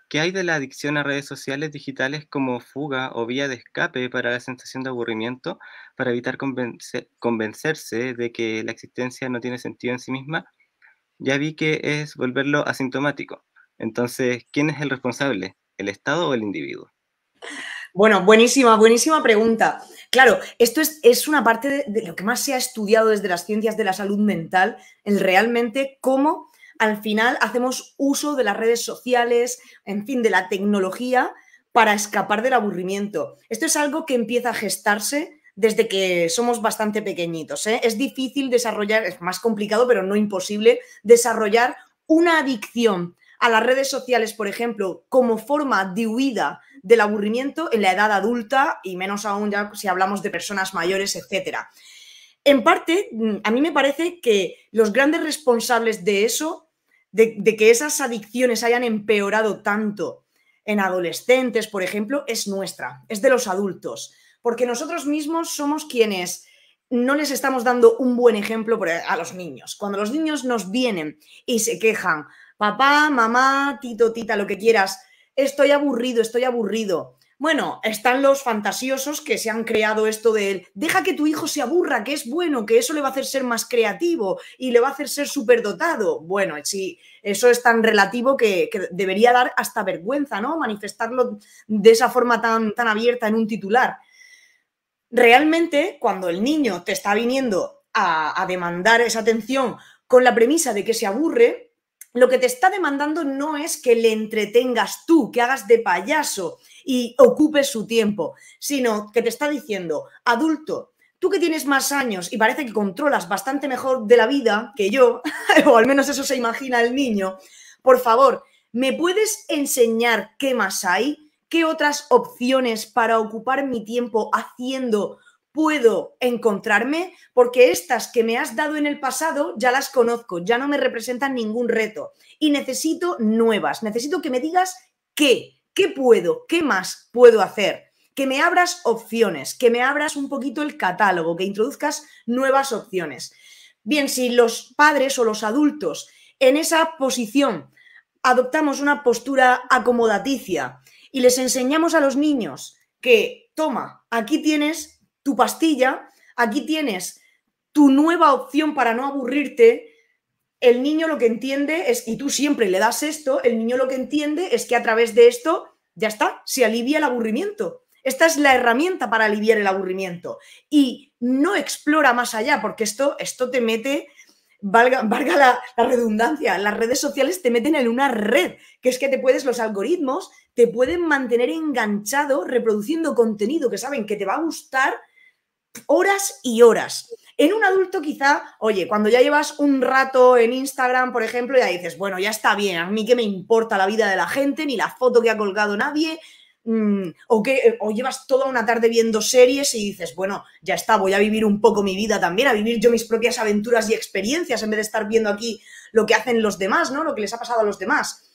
¿Qué hay de la adicción a redes sociales digitales como fuga o vía de escape para la sensación de aburrimiento, para evitar convencerse de que la existencia no tiene sentido en sí misma? Ya vi que es volverlo asintomático. Entonces, ¿quién es el responsable? ¿El Estado o el individuo? Bueno, buenísima pregunta. Claro, esto es una parte de lo que más se ha estudiado desde las ciencias de la salud mental, el realmente cómo al final hacemos uso de las redes sociales, en fin, de la tecnología para escapar del aburrimiento. Esto es algo que empieza a gestarse desde que somos bastante pequeñitos, ¿eh? Es difícil desarrollar, es más complicado, pero no imposible, desarrollar una adicción a las redes sociales, por ejemplo, como forma de huida del aburrimiento en la edad adulta y menos aún ya si hablamos de personas mayores, etcétera. En parte, a mí me parece que los grandes responsables de eso, de que esas adicciones hayan empeorado tanto en adolescentes, por ejemplo, es de los adultos, porque nosotros mismos somos quienes no les estamos dando un buen ejemplo a los niños. Cuando los niños nos vienen y se quejan, papá, mamá, tito, tita, lo que quieras, estoy aburrido. Bueno, están los fantasiosos que se han creado esto de él. Deja que tu hijo se aburra, que es bueno, que eso le va a hacer ser más creativo y le va a hacer ser superdotado. Bueno, sí, eso es tan relativo que debería dar hasta vergüenza, ¿no? Manifestarlo de esa forma tan abierta en un titular. Realmente, cuando el niño te está viniendo a demandar esa atención con la premisa de que se aburre, lo que te está demandando no es que le entretengas tú, que hagas de payaso y ocupes su tiempo, sino que te está diciendo, adulto, tú que tienes más años y parece que controlas bastante mejor de la vida que yo, o al menos eso se imagina el niño, por favor, ¿me puedes enseñar qué más hay? ¿Qué otras opciones para ocupar mi tiempo haciendo puedo encontrarme? Porque estas que me has dado en el pasado ya las conozco, ya no me representan ningún reto y necesito nuevas, necesito que me digas qué puedo, qué más puedo hacer, que me abras opciones, que me abras un poquito el catálogo, que introduzcas nuevas opciones. Bien, si los padres o los adultos en esa posición adoptamos una postura acomodaticia y les enseñamos a los niños que, toma, aquí tienes tu pastilla, aquí tienes tu nueva opción para no aburrirte, el niño lo que entiende es, y tú siempre le das esto, el niño lo que entiende es que a través de esto, ya está, se alivia el aburrimiento. Esta es la herramienta para aliviar el aburrimiento. Y no explora más allá, porque esto te mete, valga la redundancia, las redes sociales te meten en una red, que es que los algoritmos te pueden mantener enganchado reproduciendo contenido que saben que te va a gustar horas y horas. En un adulto quizá, oye, cuando ya llevas un rato en Instagram, por ejemplo, ya dices, bueno, ya está bien, a mí qué me importa la vida de la gente, ni la foto que ha colgado nadie, o llevas toda una tarde viendo series y dices, bueno, ya está, voy a vivir un poco mi vida también, a vivir yo mis propias aventuras y experiencias en vez de estar viendo aquí lo que hacen los demás, ¿no? Lo que les ha pasado a los demás.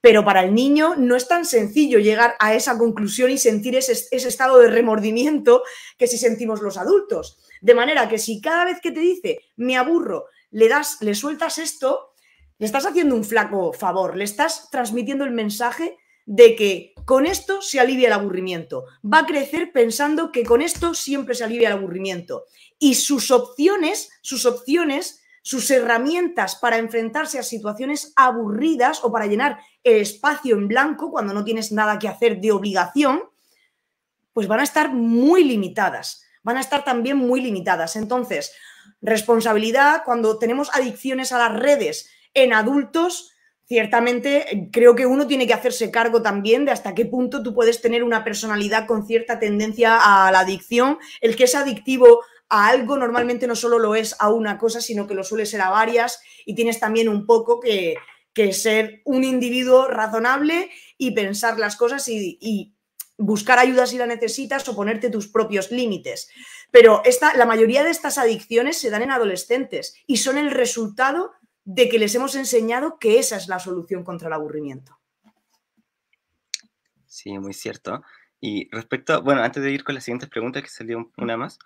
Pero para el niño no es tan sencillo llegar a esa conclusión y sentir ese estado de remordimiento que sí sentimos los adultos. De manera que si cada vez que te dice me aburro, le sueltas esto, le estás haciendo un flaco favor, le estás transmitiendo el mensaje de que con esto se alivia el aburrimiento. Va a crecer pensando que con esto siempre se alivia el aburrimiento. Y sus opciones, sus herramientas para enfrentarse a situaciones aburridas o para llenar el espacio en blanco cuando no tienes nada que hacer de obligación, pues van a estar muy limitadas. Van a estar también muy limitadas. Entonces, responsabilidad cuando tenemos adicciones a las redes en adultos, ciertamente creo que uno tiene que hacerse cargo también de hasta qué punto tú puedes tener una personalidad con cierta tendencia a la adicción. El que es adictivo a algo normalmente no solo lo es a una cosa, sino que lo suele ser a varias, y tienes también un poco que ser un individuo razonable y pensar las cosas y buscar ayuda si la necesitas o ponerte tus propios límites. Pero la mayoría de estas adicciones se dan en adolescentes y son el resultado de que les hemos enseñado que esa es la solución contra el aburrimiento. Sí, muy cierto. Y respecto, bueno, antes de ir con las siguientes preguntas, que salió una más,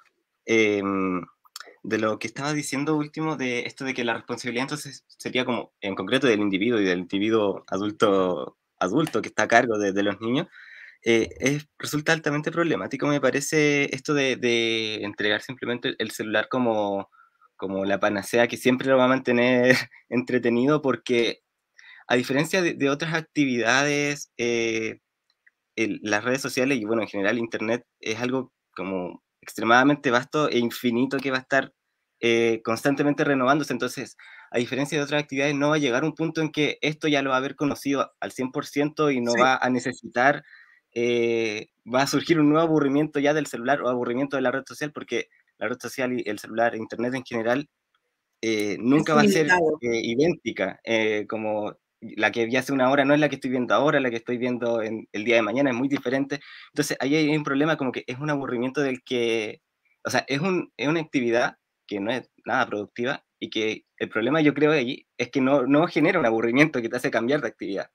de lo que estaba diciendo último, de esto de que la responsabilidad entonces sería como, en concreto, del individuo y del individuo adulto que está a cargo de los niños, resulta altamente problemático, me parece, esto de entregar simplemente el celular como la panacea que siempre lo va a mantener entretenido, porque a diferencia de otras actividades, las redes sociales y, bueno, en general Internet es algo como extremadamente vasto e infinito que va a estar constantemente renovándose. Entonces, a diferencia de otras actividades, no va a llegar un punto en que esto ya lo va a haber conocido al 100% y no Sí. va a necesitar, va a surgir un nuevo aburrimiento ya del celular o aburrimiento de la red social, porque la red social y el celular, Internet en general, Es nunca va a ser ilimitado. idéntica, como la que vi hace una hora no es la que estoy viendo ahora, la que estoy viendo el día de mañana es muy diferente. Entonces, ahí hay un problema como que es un aburrimiento del que, o sea, es una actividad que no es nada productiva y que el problema yo creo allí es que no genera un aburrimiento que te hace cambiar de actividad.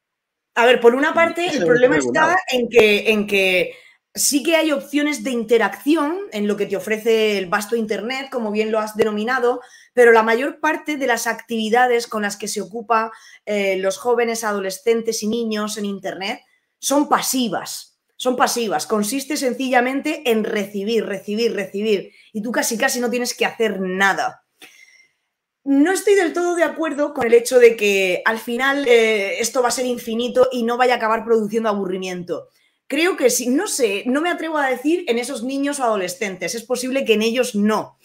A ver, por una Y parte, eso el debe ser problema está regulado. en que sí que hay opciones de interacción en lo que te ofrece el vasto Internet, como bien lo has denominado, pero la mayor parte de las actividades con las que se ocupa los jóvenes, adolescentes y niños en Internet son pasivas. Son pasivas. Consiste sencillamente en recibir, recibir, recibir. Y tú casi no tienes que hacer nada. No estoy del todo de acuerdo con el hecho de que al final esto va a ser infinito y no vaya a acabar produciendo aburrimiento. Creo que sí, no sé, no me atrevo a decir en esos niños o adolescentes, es posible que en ellos no,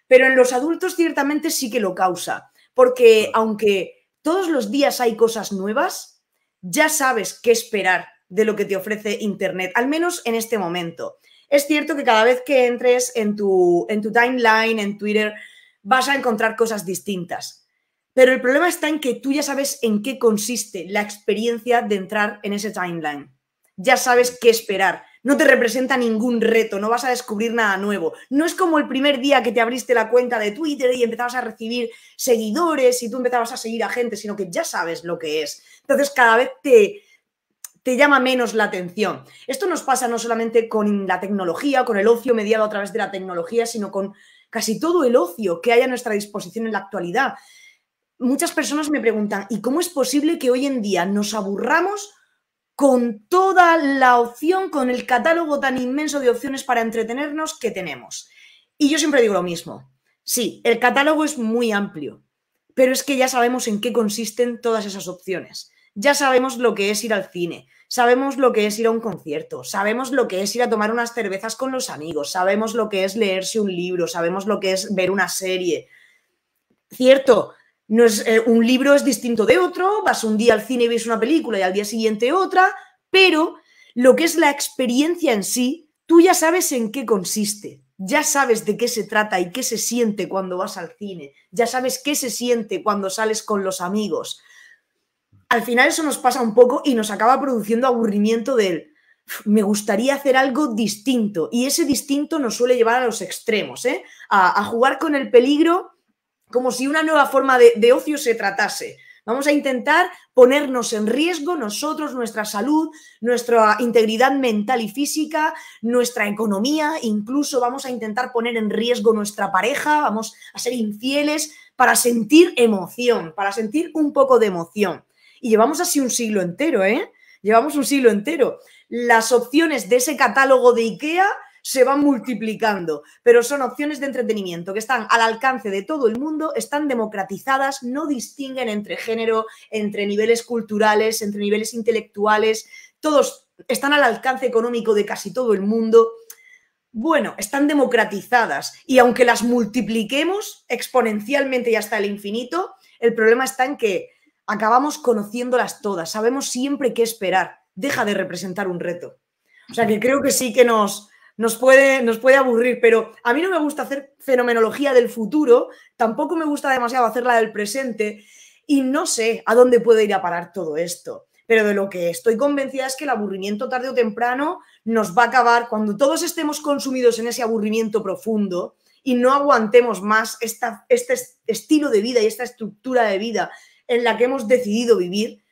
pero en los adultos ciertamente sí que lo causa, porque aunque todos los días hay cosas nuevas, ya sabes qué esperar de lo que te ofrece Internet, al menos en este momento. Es cierto que cada vez que entres en tu timeline, en Twitter, vas a encontrar cosas distintas. Pero el problema está en que tú ya sabes en qué consiste la experiencia de entrar en ese timeline. Ya sabes qué esperar. No te representa ningún reto, no vas a descubrir nada nuevo. No es como el primer día que te abriste la cuenta de Twitter y empezabas a recibir seguidores y tú empezabas a seguir a gente, sino que ya sabes lo que es. Entonces cada vez te llama menos la atención. Esto nos pasa no solamente con la tecnología, con el ocio mediado a través de la tecnología, sino con casi todo el ocio que hay a nuestra disposición en la actualidad. Muchas personas me preguntan, ¿y cómo es posible que hoy en día nos aburramos con toda la opción, con el catálogo tan inmenso de opciones para entretenernos que tenemos? Y yo siempre digo lo mismo. Sí, el catálogo es muy amplio, pero es que ya sabemos en qué consisten todas esas opciones. Ya sabemos lo que es ir al cine, sabemos lo que es ir a un concierto, sabemos lo que es ir a tomar unas cervezas con los amigos, sabemos lo que es leerse un libro, sabemos lo que es ver una serie. Cierto, no es, un libro es distinto de otro, vas un día al cine y ves una película y al día siguiente otra, pero lo que es la experiencia en sí, tú ya sabes en qué consiste. ya sabes de qué se trata y qué se siente cuando vas al cine, ya sabes qué se siente cuando sales con los amigos. Al final eso nos pasa un poco y nos acaba produciendo aburrimiento del me gustaría hacer algo distinto, y ese distinto nos suele llevar a los extremos, ¿eh? A jugar con el peligro como si una nueva forma de ocio se tratase. Vamos a intentar ponernos en riesgo nosotros, nuestra salud, nuestra integridad mental y física, nuestra economía, incluso vamos a intentar poner en riesgo nuestra pareja, vamos a ser infieles para sentir emoción, para sentir un poco de emoción. Y llevamos así un siglo entero, ¿eh? Llevamos un siglo entero. Las opciones de ese catálogo de IKEA se van multiplicando, pero son opciones de entretenimiento que están al alcance de todo el mundo, están democratizadas, no distinguen entre género, entre niveles culturales, entre niveles intelectuales, todos están al alcance económico de casi todo el mundo. Bueno, están democratizadas y aunque las multipliquemos exponencialmente y hasta el infinito, el problema está en que acabamos conociéndolas todas, sabemos siempre qué esperar, deja de representar un reto. O sea que creo que sí que nos puede aburrir, pero a mí no me gusta hacer fenomenología del futuro, tampoco me gusta demasiado hacerla del presente y no sé a dónde puede ir a parar todo esto. Pero de lo que estoy convencida es que el aburrimiento tarde o temprano nos va a acabar cuando todos estemos consumidos en ese aburrimiento profundo y no aguantemos más este estilo de vida y esta estructura de vida en la que hemos decidido vivir.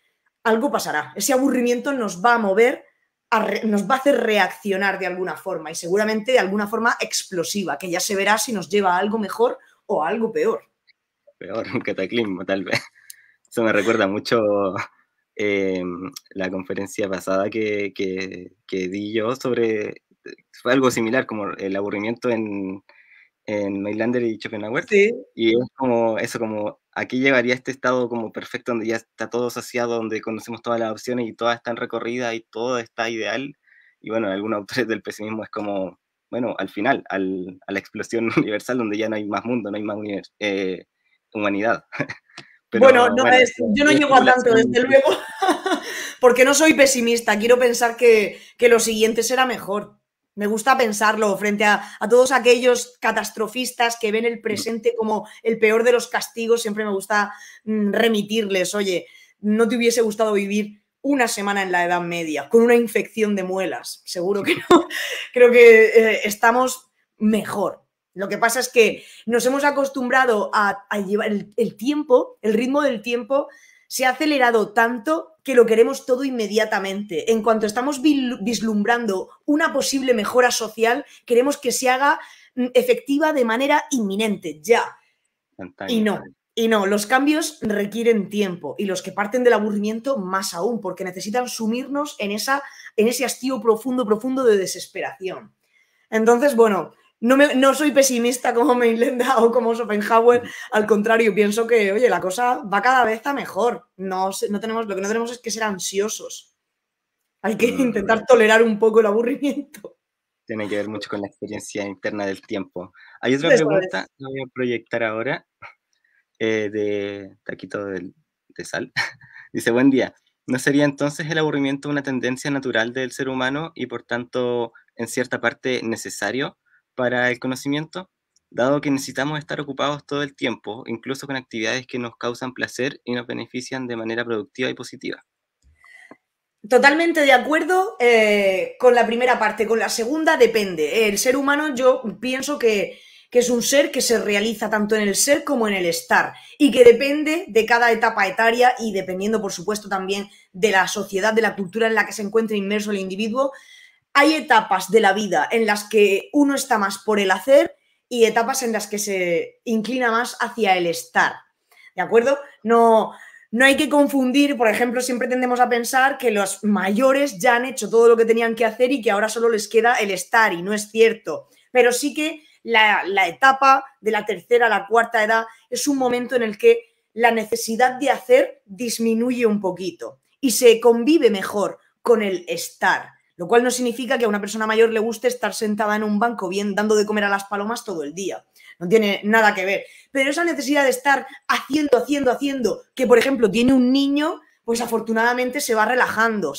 Algo pasará. Ese aburrimiento nos va a mover, nos va a hacer reaccionar de alguna forma y seguramente de alguna forma explosiva, que ya se verá si nos lleva a algo mejor o a algo peor. Peor, un cataclismo tal vez. Eso me recuerda mucho la conferencia pasada que di yo sobre, fue algo similar como el aburrimiento en Mailander y Schopenhauer, Sí. y es como eso, como aquí llegaría este estado como perfecto donde ya está todo saciado, donde conocemos todas las opciones y todas están recorridas y todo está ideal, y bueno, algunos autores del pesimismo es como, bueno, al final, a la explosión universal donde ya no hay más mundo, no hay más humanidad. Pero Bueno, no bueno, yo no llego a tanto, desde luego, porque no soy pesimista. Quiero pensar que lo siguiente será mejor. Me gusta pensarlo frente a todos aquellos catastrofistas que ven el presente como el peor de los castigos. Siempre me gusta remitirles, oye, ¿no te hubiese gustado vivir una semana en la Edad Media con una infección de muelas? Seguro que no. Creo que estamos mejor. Lo que pasa es que nos hemos acostumbrado a llevar el tiempo, el ritmo del tiempo se ha acelerado tanto que lo queremos todo inmediatamente. En cuanto estamos vislumbrando una posible mejora social, queremos que se haga efectiva de manera inminente, ya. Y no, los cambios requieren tiempo y los que parten del aburrimiento más aún, porque necesitan sumirnos en ese hastío profundo de desesperación. Entonces, bueno, no soy pesimista como Mailander o como Schopenhauer, al contrario, pienso que, oye, la cosa va cada vez a mejor. Lo que no tenemos es que ser ansiosos. Hay que intentar tolerar un poco el aburrimiento. Tiene que ver mucho con la experiencia interna del tiempo. Hay otra pregunta, la voy a proyectar ahora, de Taquito de Sal. Dice, buen día. ¿No sería entonces el aburrimiento una tendencia natural del ser humano y por tanto en cierta parte necesario para el conocimiento? Dado que necesitamos estar ocupados todo el tiempo, incluso con actividades que nos causan placer y nos benefician de manera productiva y positiva. Totalmente de acuerdo con la primera parte. Con la segunda depende. El ser humano, yo pienso que es un ser que se realiza tanto en el ser como en el estar y que depende de cada etapa etaria y dependiendo, por supuesto, también de la sociedad, de la cultura en la que se encuentre inmerso el individuo. Hay etapas de la vida en las que uno está más por el hacer y etapas en las que se inclina más hacia el estar. ¿De acuerdo? No hay que confundir, por ejemplo, siempre tendemos a pensar que los mayores ya han hecho todo lo que tenían que hacer y que ahora solo les queda el estar, y no es cierto. Pero sí que la etapa de la tercera a la cuarta edad es un momento en el que la necesidad de hacer disminuye un poquito y se convive mejor con el estar, lo cual no significa que a una persona mayor le guste estar sentada en un banco bien dando de comer a las palomas todo el día. No tiene nada que ver. Pero esa necesidad de estar haciendo, que por ejemplo tiene un niño, pues afortunadamente se va relajando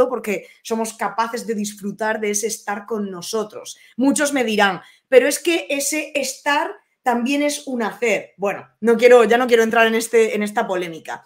porque somos capaces de disfrutar de ese estar con nosotros. Muchos me dirán, pero es que ese estar también es un hacer. Bueno, ya no quiero entrar en esta polémica.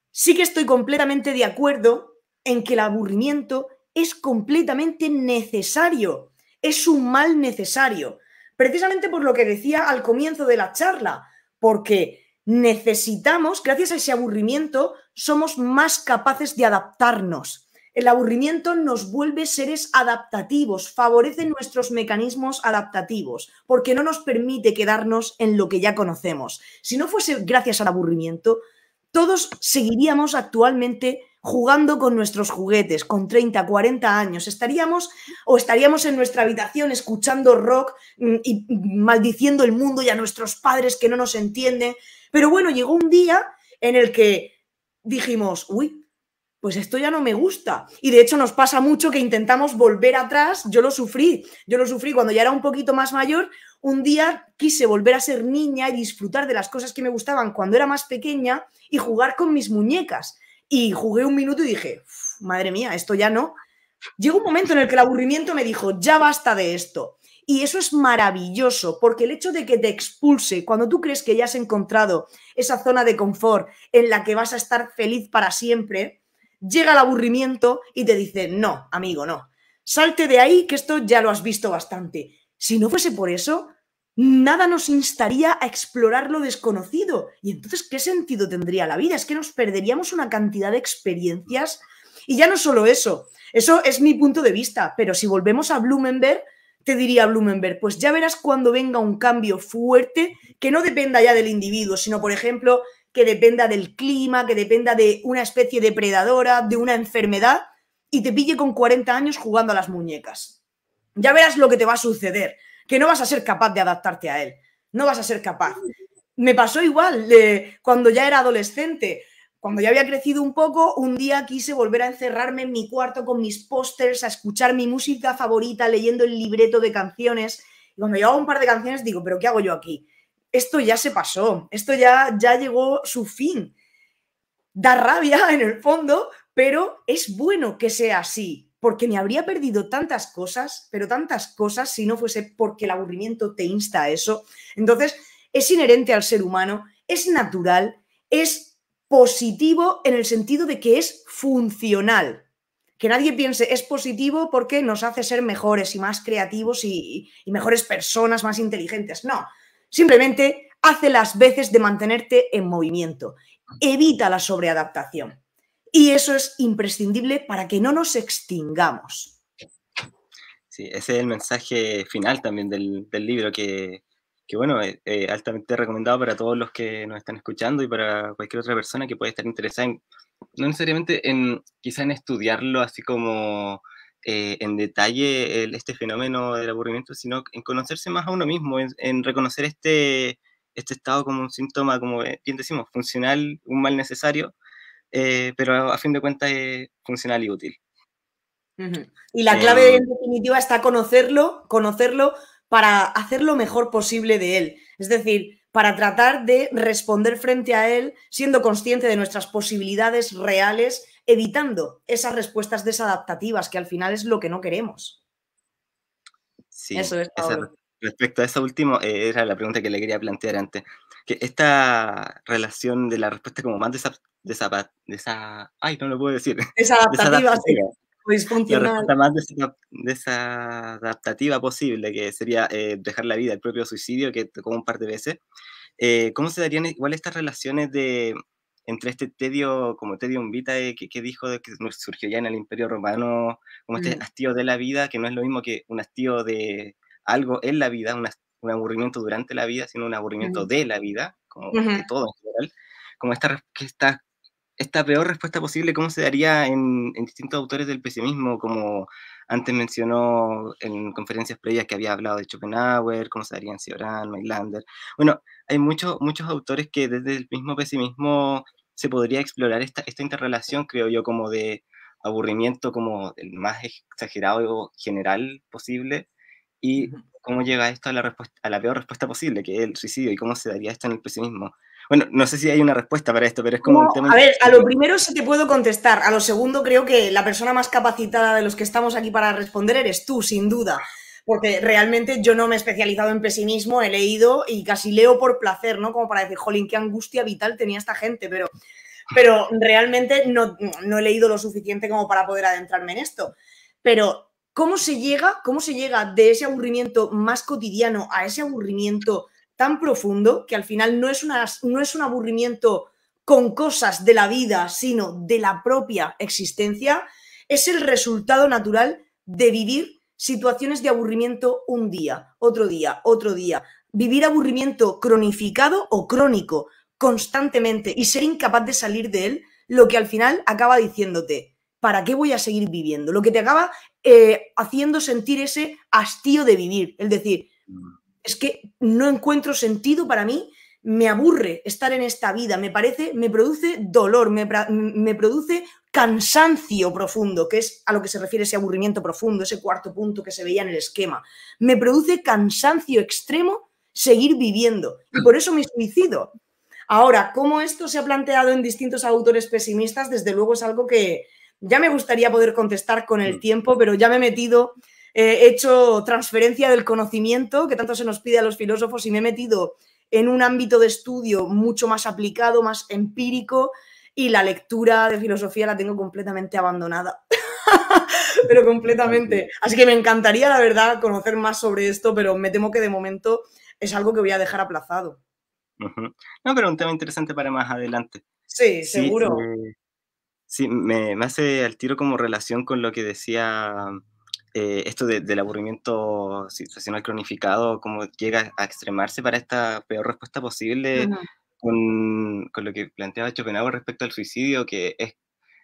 Sí que estoy completamente de acuerdo en que el aburrimiento es completamente necesario, es un mal necesario, precisamente por lo que decía al comienzo de la charla, porque necesitamos, gracias a ese aburrimiento, somos más capaces de adaptarnos. El aburrimiento nos vuelve seres adaptativos, favorece nuestros mecanismos adaptativos, porque no nos permite quedarnos en lo que ya conocemos. Si no fuese gracias al aburrimiento, todos seguiríamos actualmente jugando con nuestros juguetes, con 30, 40 años. Estaríamos en nuestra habitación escuchando rock y maldiciendo el mundo y a nuestros padres que no nos entienden. Pero bueno, llegó un día en el que dijimos, uy, pues esto ya no me gusta. Y de hecho nos pasa mucho que intentamos volver atrás. Yo lo sufrí cuando ya era un poquito más mayor. Un día quise volver a ser niña y disfrutar de las cosas que me gustaban cuando era más pequeña y jugar con mis muñecas. Y jugué un minuto y dije, madre mía, esto ya no. Llegó un momento en el que el aburrimiento me dijo, ya basta de esto. Y eso es maravilloso, porque el hecho de que te expulse, cuando tú crees que ya has encontrado esa zona de confort en la que vas a estar feliz para siempre, llega el aburrimiento y te dice, no, amigo, no. Salte de ahí, que esto ya lo has visto bastante. Si no fuese por eso, nada nos instaría a explorar lo desconocido. Y entonces, ¿qué sentido tendría la vida? Es que nos perderíamos una cantidad de experiencias. Y ya no solo eso es mi punto de vista, pero si volvemos a Blumenberg, te diría Blumenberg, pues ya verás cuando venga un cambio fuerte que no dependa ya del individuo, sino, por ejemplo, que dependa del clima, que dependa de una especie depredadora, de una enfermedad, y te pille con 40 años jugando a las muñecas. Ya verás lo que te va a suceder, que no vas a ser capaz de adaptarte a él, no vas a ser capaz. Me pasó igual cuando ya era adolescente. Cuando ya había crecido un poco, un día quise volver a encerrarme en mi cuarto con mis pósters, a escuchar mi música favorita, leyendo el libreto de canciones. Y cuando llevaba un par de canciones digo, ¿pero qué hago yo aquí? Esto ya se pasó, esto ya llegó su fin. Da rabia en el fondo, pero es bueno que sea así, porque me habría perdido tantas cosas, pero tantas cosas, si no fuese porque el aburrimiento te insta a eso. Entonces, es inherente al ser humano, es natural, es positivo en el sentido de que es funcional. Que nadie piense es positivo porque nos hace ser mejores y más creativos y mejores personas, más inteligentes. No, simplemente hace las veces de mantenerte en movimiento. Evita la sobreadaptación. Y eso es imprescindible para que no nos extingamos. Sí, ese es el mensaje final también del libro, que bueno, altamente recomendado para todos los que nos están escuchando y para cualquier otra persona que pueda estar interesada en, no necesariamente quizá en estudiarlo así como en detalle este fenómeno del aburrimiento, sino en conocerse más a uno mismo, en reconocer este estado como un síntoma, como bien decimos, funcional, un mal necesario, pero a fin de cuentas es funcional y útil. Y la clave en definitiva está conocerlo para hacer lo mejor posible de él. Es decir, para tratar de responder frente a él siendo consciente de nuestras posibilidades reales, evitando esas respuestas desadaptativas, que al final es lo que no queremos. Sí, eso es, Pablo. respecto a eso último, era la pregunta que le quería plantear antes. Que esta relación de la respuesta como más ay, no lo puedo decir. Desadaptativa, sí. O La disfuncional. respuesta más desadaptativa posible, que sería dejar la vida, el propio suicidio, que tocó un par de veces. ¿Cómo se darían igual estas relaciones entre este tedio, como tedium vitae, que dijo que surgió ya en el Imperio Romano, como este hastío de la vida, que no es lo mismo que un hastío de algo en la vida, un aburrimiento durante la vida, sino un aburrimiento de la vida, como de todo en general, como esta peor respuesta posible, ¿cómo se daría en distintos autores del pesimismo? Como antes mencionó en conferencias previas que había hablado de Schopenhauer, cómo se daría en Cioran, Mailander. Bueno, hay muchos autores que desde el mismo pesimismo se podría explorar esta interrelación, creo yo, como de aburrimiento, como el más exagerado general posible, y cómo llega esto a la peor respuesta posible, que es el suicidio, y cómo se daría esto en el pesimismo. Bueno, no sé si hay una respuesta para esto, pero es como un tema A ver, a interesante. lo primero sí te puedo contestar. A lo segundo creo que la persona más capacitada de los que estamos aquí para responder eres tú, sin duda. Porque realmente yo no me he especializado en pesimismo, he leído y casi leo por placer, ¿no? Como para decir, jolín, qué angustia vital tenía esta gente, pero realmente no he leído lo suficiente como para poder adentrarme en esto. Pero, ¿cómo se llega de ese aburrimiento más cotidiano a ese aburrimiento tan profundo que al final no es un aburrimiento con cosas de la vida, sino de la propia existencia? Es el resultado natural de vivir situaciones de aburrimiento un día, otro día, otro día. Vivir aburrimiento cronificado o crónico constantemente y ser incapaz de salir de él, lo que al final acaba diciéndote, ¿para qué voy a seguir viviendo? Lo que te acaba haciendo sentir ese hastío de vivir, es decir, es que no encuentro sentido para mí, me aburre estar en esta vida, me produce dolor, me produce cansancio profundo, que es a lo que se refiere ese aburrimiento profundo, ese cuarto punto que se veía en el esquema. Me produce cansancio extremo seguir viviendo y por eso me suicido. Ahora, cómo esto se ha planteado en distintos autores pesimistas, desde luego es algo que ya me gustaría poder contestar con el tiempo, pero ya me he metido, he hecho transferencia del conocimiento, que tanto se nos pide a los filósofos, y me he metido en un ámbito de estudio mucho más aplicado, más empírico, y la lectura de filosofía la tengo completamente abandonada. Pero completamente. Así que me encantaría, la verdad, conocer más sobre esto, pero me temo que de momento es algo que voy a dejar aplazado. No, pero un tema interesante para más adelante. Sí, Sí, seguro. sí, me hace al tiro como relación con lo que decía, esto del aburrimiento situacional cronificado, cómo llega a extremarse para esta peor respuesta posible Ujú. con lo que planteaba Schopenhauer respecto al suicidio, que es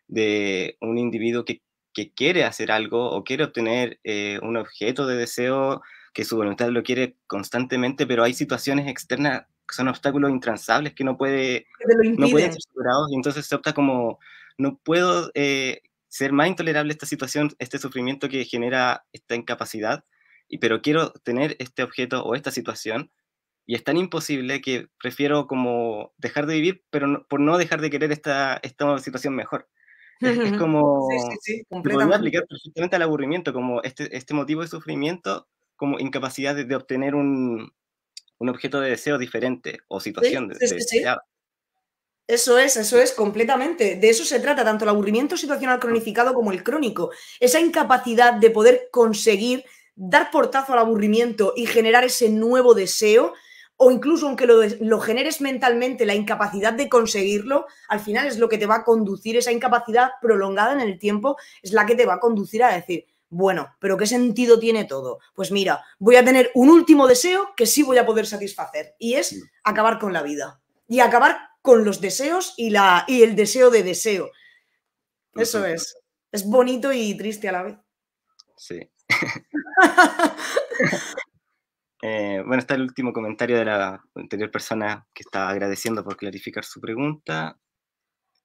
de un individuo que quiere hacer algo o quiere obtener un objeto de deseo, que su voluntad lo quiere constantemente, pero hay situaciones externas que son obstáculos intransables que Que te lo no pueden impiden. ser superados, y entonces se opta como, no puedo ser más intolerable esta situación, este sufrimiento que genera esta incapacidad, pero quiero tener este objeto o esta situación, y es tan imposible que prefiero como dejar de vivir, pero por no dejar de querer esta situación mejor. Es Sí, sí, como, sí, se podría completamente. aplicar perfectamente al aburrimiento, como este motivo de sufrimiento, como incapacidad de obtener un objeto de deseo diferente o Sí, situación sí, sí, sí. deseada. Eso es, completamente. De eso se trata, tanto el aburrimiento situacional cronificado como el crónico. Esa incapacidad de poder conseguir dar portazo al aburrimiento y generar ese nuevo deseo, o incluso aunque lo generes mentalmente, la incapacidad de conseguirlo, al final es lo que te va a conducir, esa incapacidad prolongada en el tiempo, es la que te va a conducir a decir, bueno, pero ¿qué sentido tiene todo? Pues mira, voy a tener un último deseo que sí voy a poder satisfacer, y es acabar con la vida. Y acabar con los deseos y el deseo de deseo. Eso Ujú, es. Es bonito y triste a la vez. sí. Bueno, está el último comentario de la anterior persona que estaba agradeciendo por clarificar su pregunta.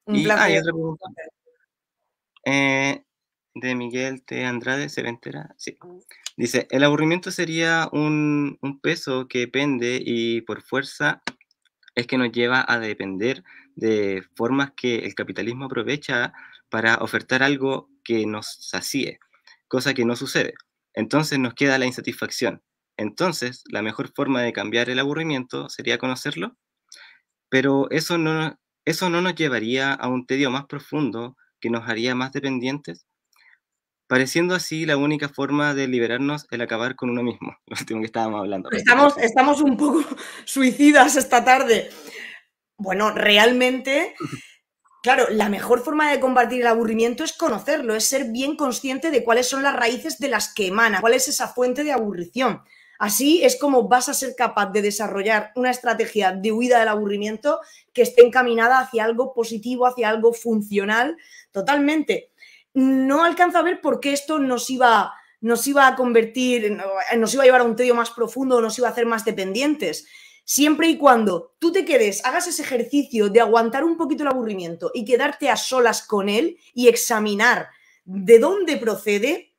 Un Y hay placer. otra pregunta. eh, de Miguel T. Andrade, ¿se entera? Sí. Dice, el aburrimiento sería un peso que pende y por fuerza es que nos lleva a depender de formas que el capitalismo aprovecha para ofertar algo que nos sacie, cosa que no sucede. Entonces nos queda la insatisfacción. Entonces, la mejor forma de cambiar el aburrimiento sería conocerlo, pero eso no nos llevaría a un tedio más profundo que nos haría más dependientes, pareciendo así la única forma de liberarnos el acabar con uno mismo, lo último que estábamos hablando respecto al suicidio. Estamos un poco suicidas esta tarde. Bueno, realmente, claro, la mejor forma de combatir el aburrimiento es conocerlo, es ser bien consciente de cuáles son las raíces de las que emana, cuál es esa fuente de aburrición. Así es como vas a ser capaz de desarrollar una estrategia de huida del aburrimiento que esté encaminada hacia algo positivo, hacia algo funcional, totalmente. No alcanzo a ver por qué esto nos iba a convertir, nos iba a llevar a un tedio más profundo, nos iba a hacer más dependientes. Siempre y cuando tú te quedes, hagas ese ejercicio de aguantar un poquito el aburrimiento y quedarte a solas con él y examinar de dónde procede,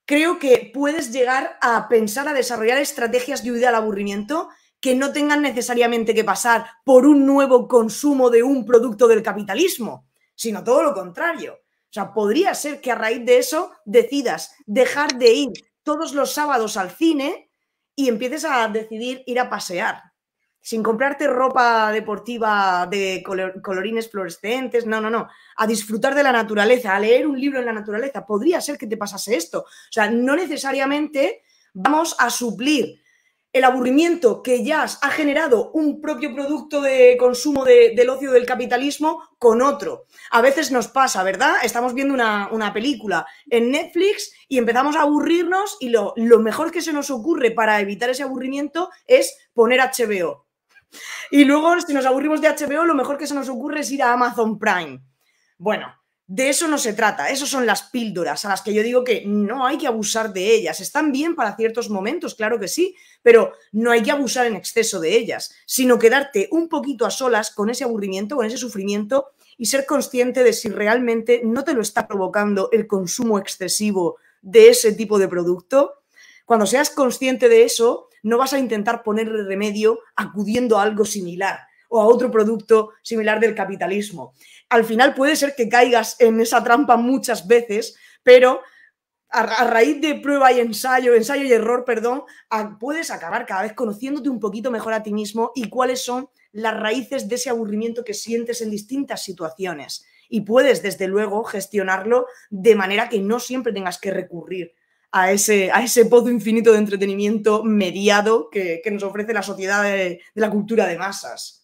creo que puedes llegar a pensar, a desarrollar estrategias de huida al aburrimiento que no tengan necesariamente que pasar por un nuevo consumo de un producto del capitalismo, sino todo lo contrario. O sea, podría ser que a raíz de eso decidas dejar de ir todos los sábados al cine y empieces a decidir ir a pasear, sin comprarte ropa deportiva de colorines fluorescentes, no, a disfrutar de la naturaleza, a leer un libro en la naturaleza. Podría ser que te pasase esto. O sea, no necesariamente vamos a suplir el aburrimiento que ya ha generado un propio producto de consumo del ocio del capitalismo con otro. A veces nos pasa, ¿verdad? Estamos viendo una película en Netflix y empezamos a aburrirnos y lo mejor que se nos ocurre para evitar ese aburrimiento es poner HBO. Y luego, si nos aburrimos de HBO, lo mejor que se nos ocurre es ir a Amazon Prime. Bueno, de eso no se trata. Esas son las píldoras a las que yo digo que no hay que abusar de ellas. Están bien para ciertos momentos, claro que sí, pero no hay que abusar en exceso de ellas, sino quedarte un poquito a solas con ese aburrimiento, con ese sufrimiento y ser consciente de si realmente no te lo está provocando el consumo excesivo de ese tipo de producto. Cuando seas consciente de eso, no vas a intentar ponerle remedio acudiendo a algo similar o a otro producto similar del capitalismo. Al final puede ser que caigas en esa trampa muchas veces, pero a raíz de prueba y ensayo y error, puedes acabar cada vez conociéndote un poquito mejor a ti mismo y cuáles son las raíces de ese aburrimiento que sientes en distintas situaciones. Y puedes, desde luego, gestionarlo de manera que no siempre tengas que recurrir a ese pozo infinito de entretenimiento mediado que nos ofrece la sociedad de la cultura de masas.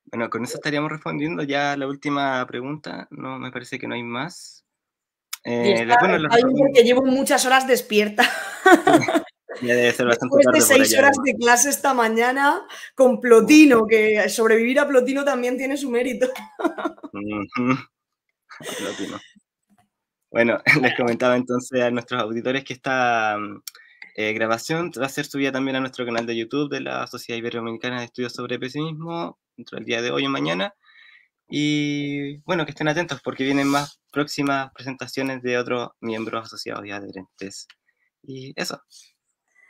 Bueno, con eso estaríamos respondiendo ya la última pregunta. No, me parece que no hay más. Está bien porque llevo muchas horas despierta. Ya debe ser bastante Después de tarde por 6 allá. horas de clase esta mañana con Plotino, que sobrevivir a Plotino también tiene su mérito. Plotino. Bueno, les comentaba entonces a nuestros auditores que esta grabación va a ser subida también a nuestro canal de YouTube de la Sociedad Iberoamericana de Estudios sobre Pesimismo, dentro del día de hoy o mañana. Y bueno, que estén atentos porque vienen más próximas presentaciones de otros miembros asociados y adherentes. Y eso,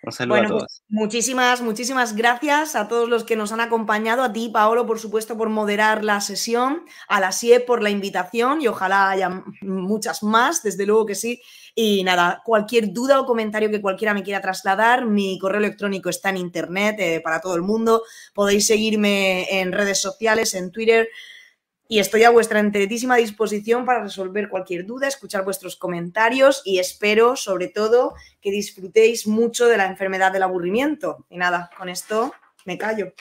un saludo a todos. Pues muchísimas gracias a todos los que nos han acompañado, a ti, Paolo, por supuesto, por moderar la sesión, a la SIEP por la invitación y ojalá haya muchas más, desde luego que sí. Y nada, cualquier duda o comentario que cualquiera me quiera trasladar, mi correo electrónico está en internet para todo el mundo. Podéis seguirme en redes sociales, en Twitter. Y estoy a vuestra enterísima disposición para resolver cualquier duda, escuchar vuestros comentarios y espero, sobre todo, que disfrutéis mucho de la enfermedad del aburrimiento. Y nada, con esto me callo.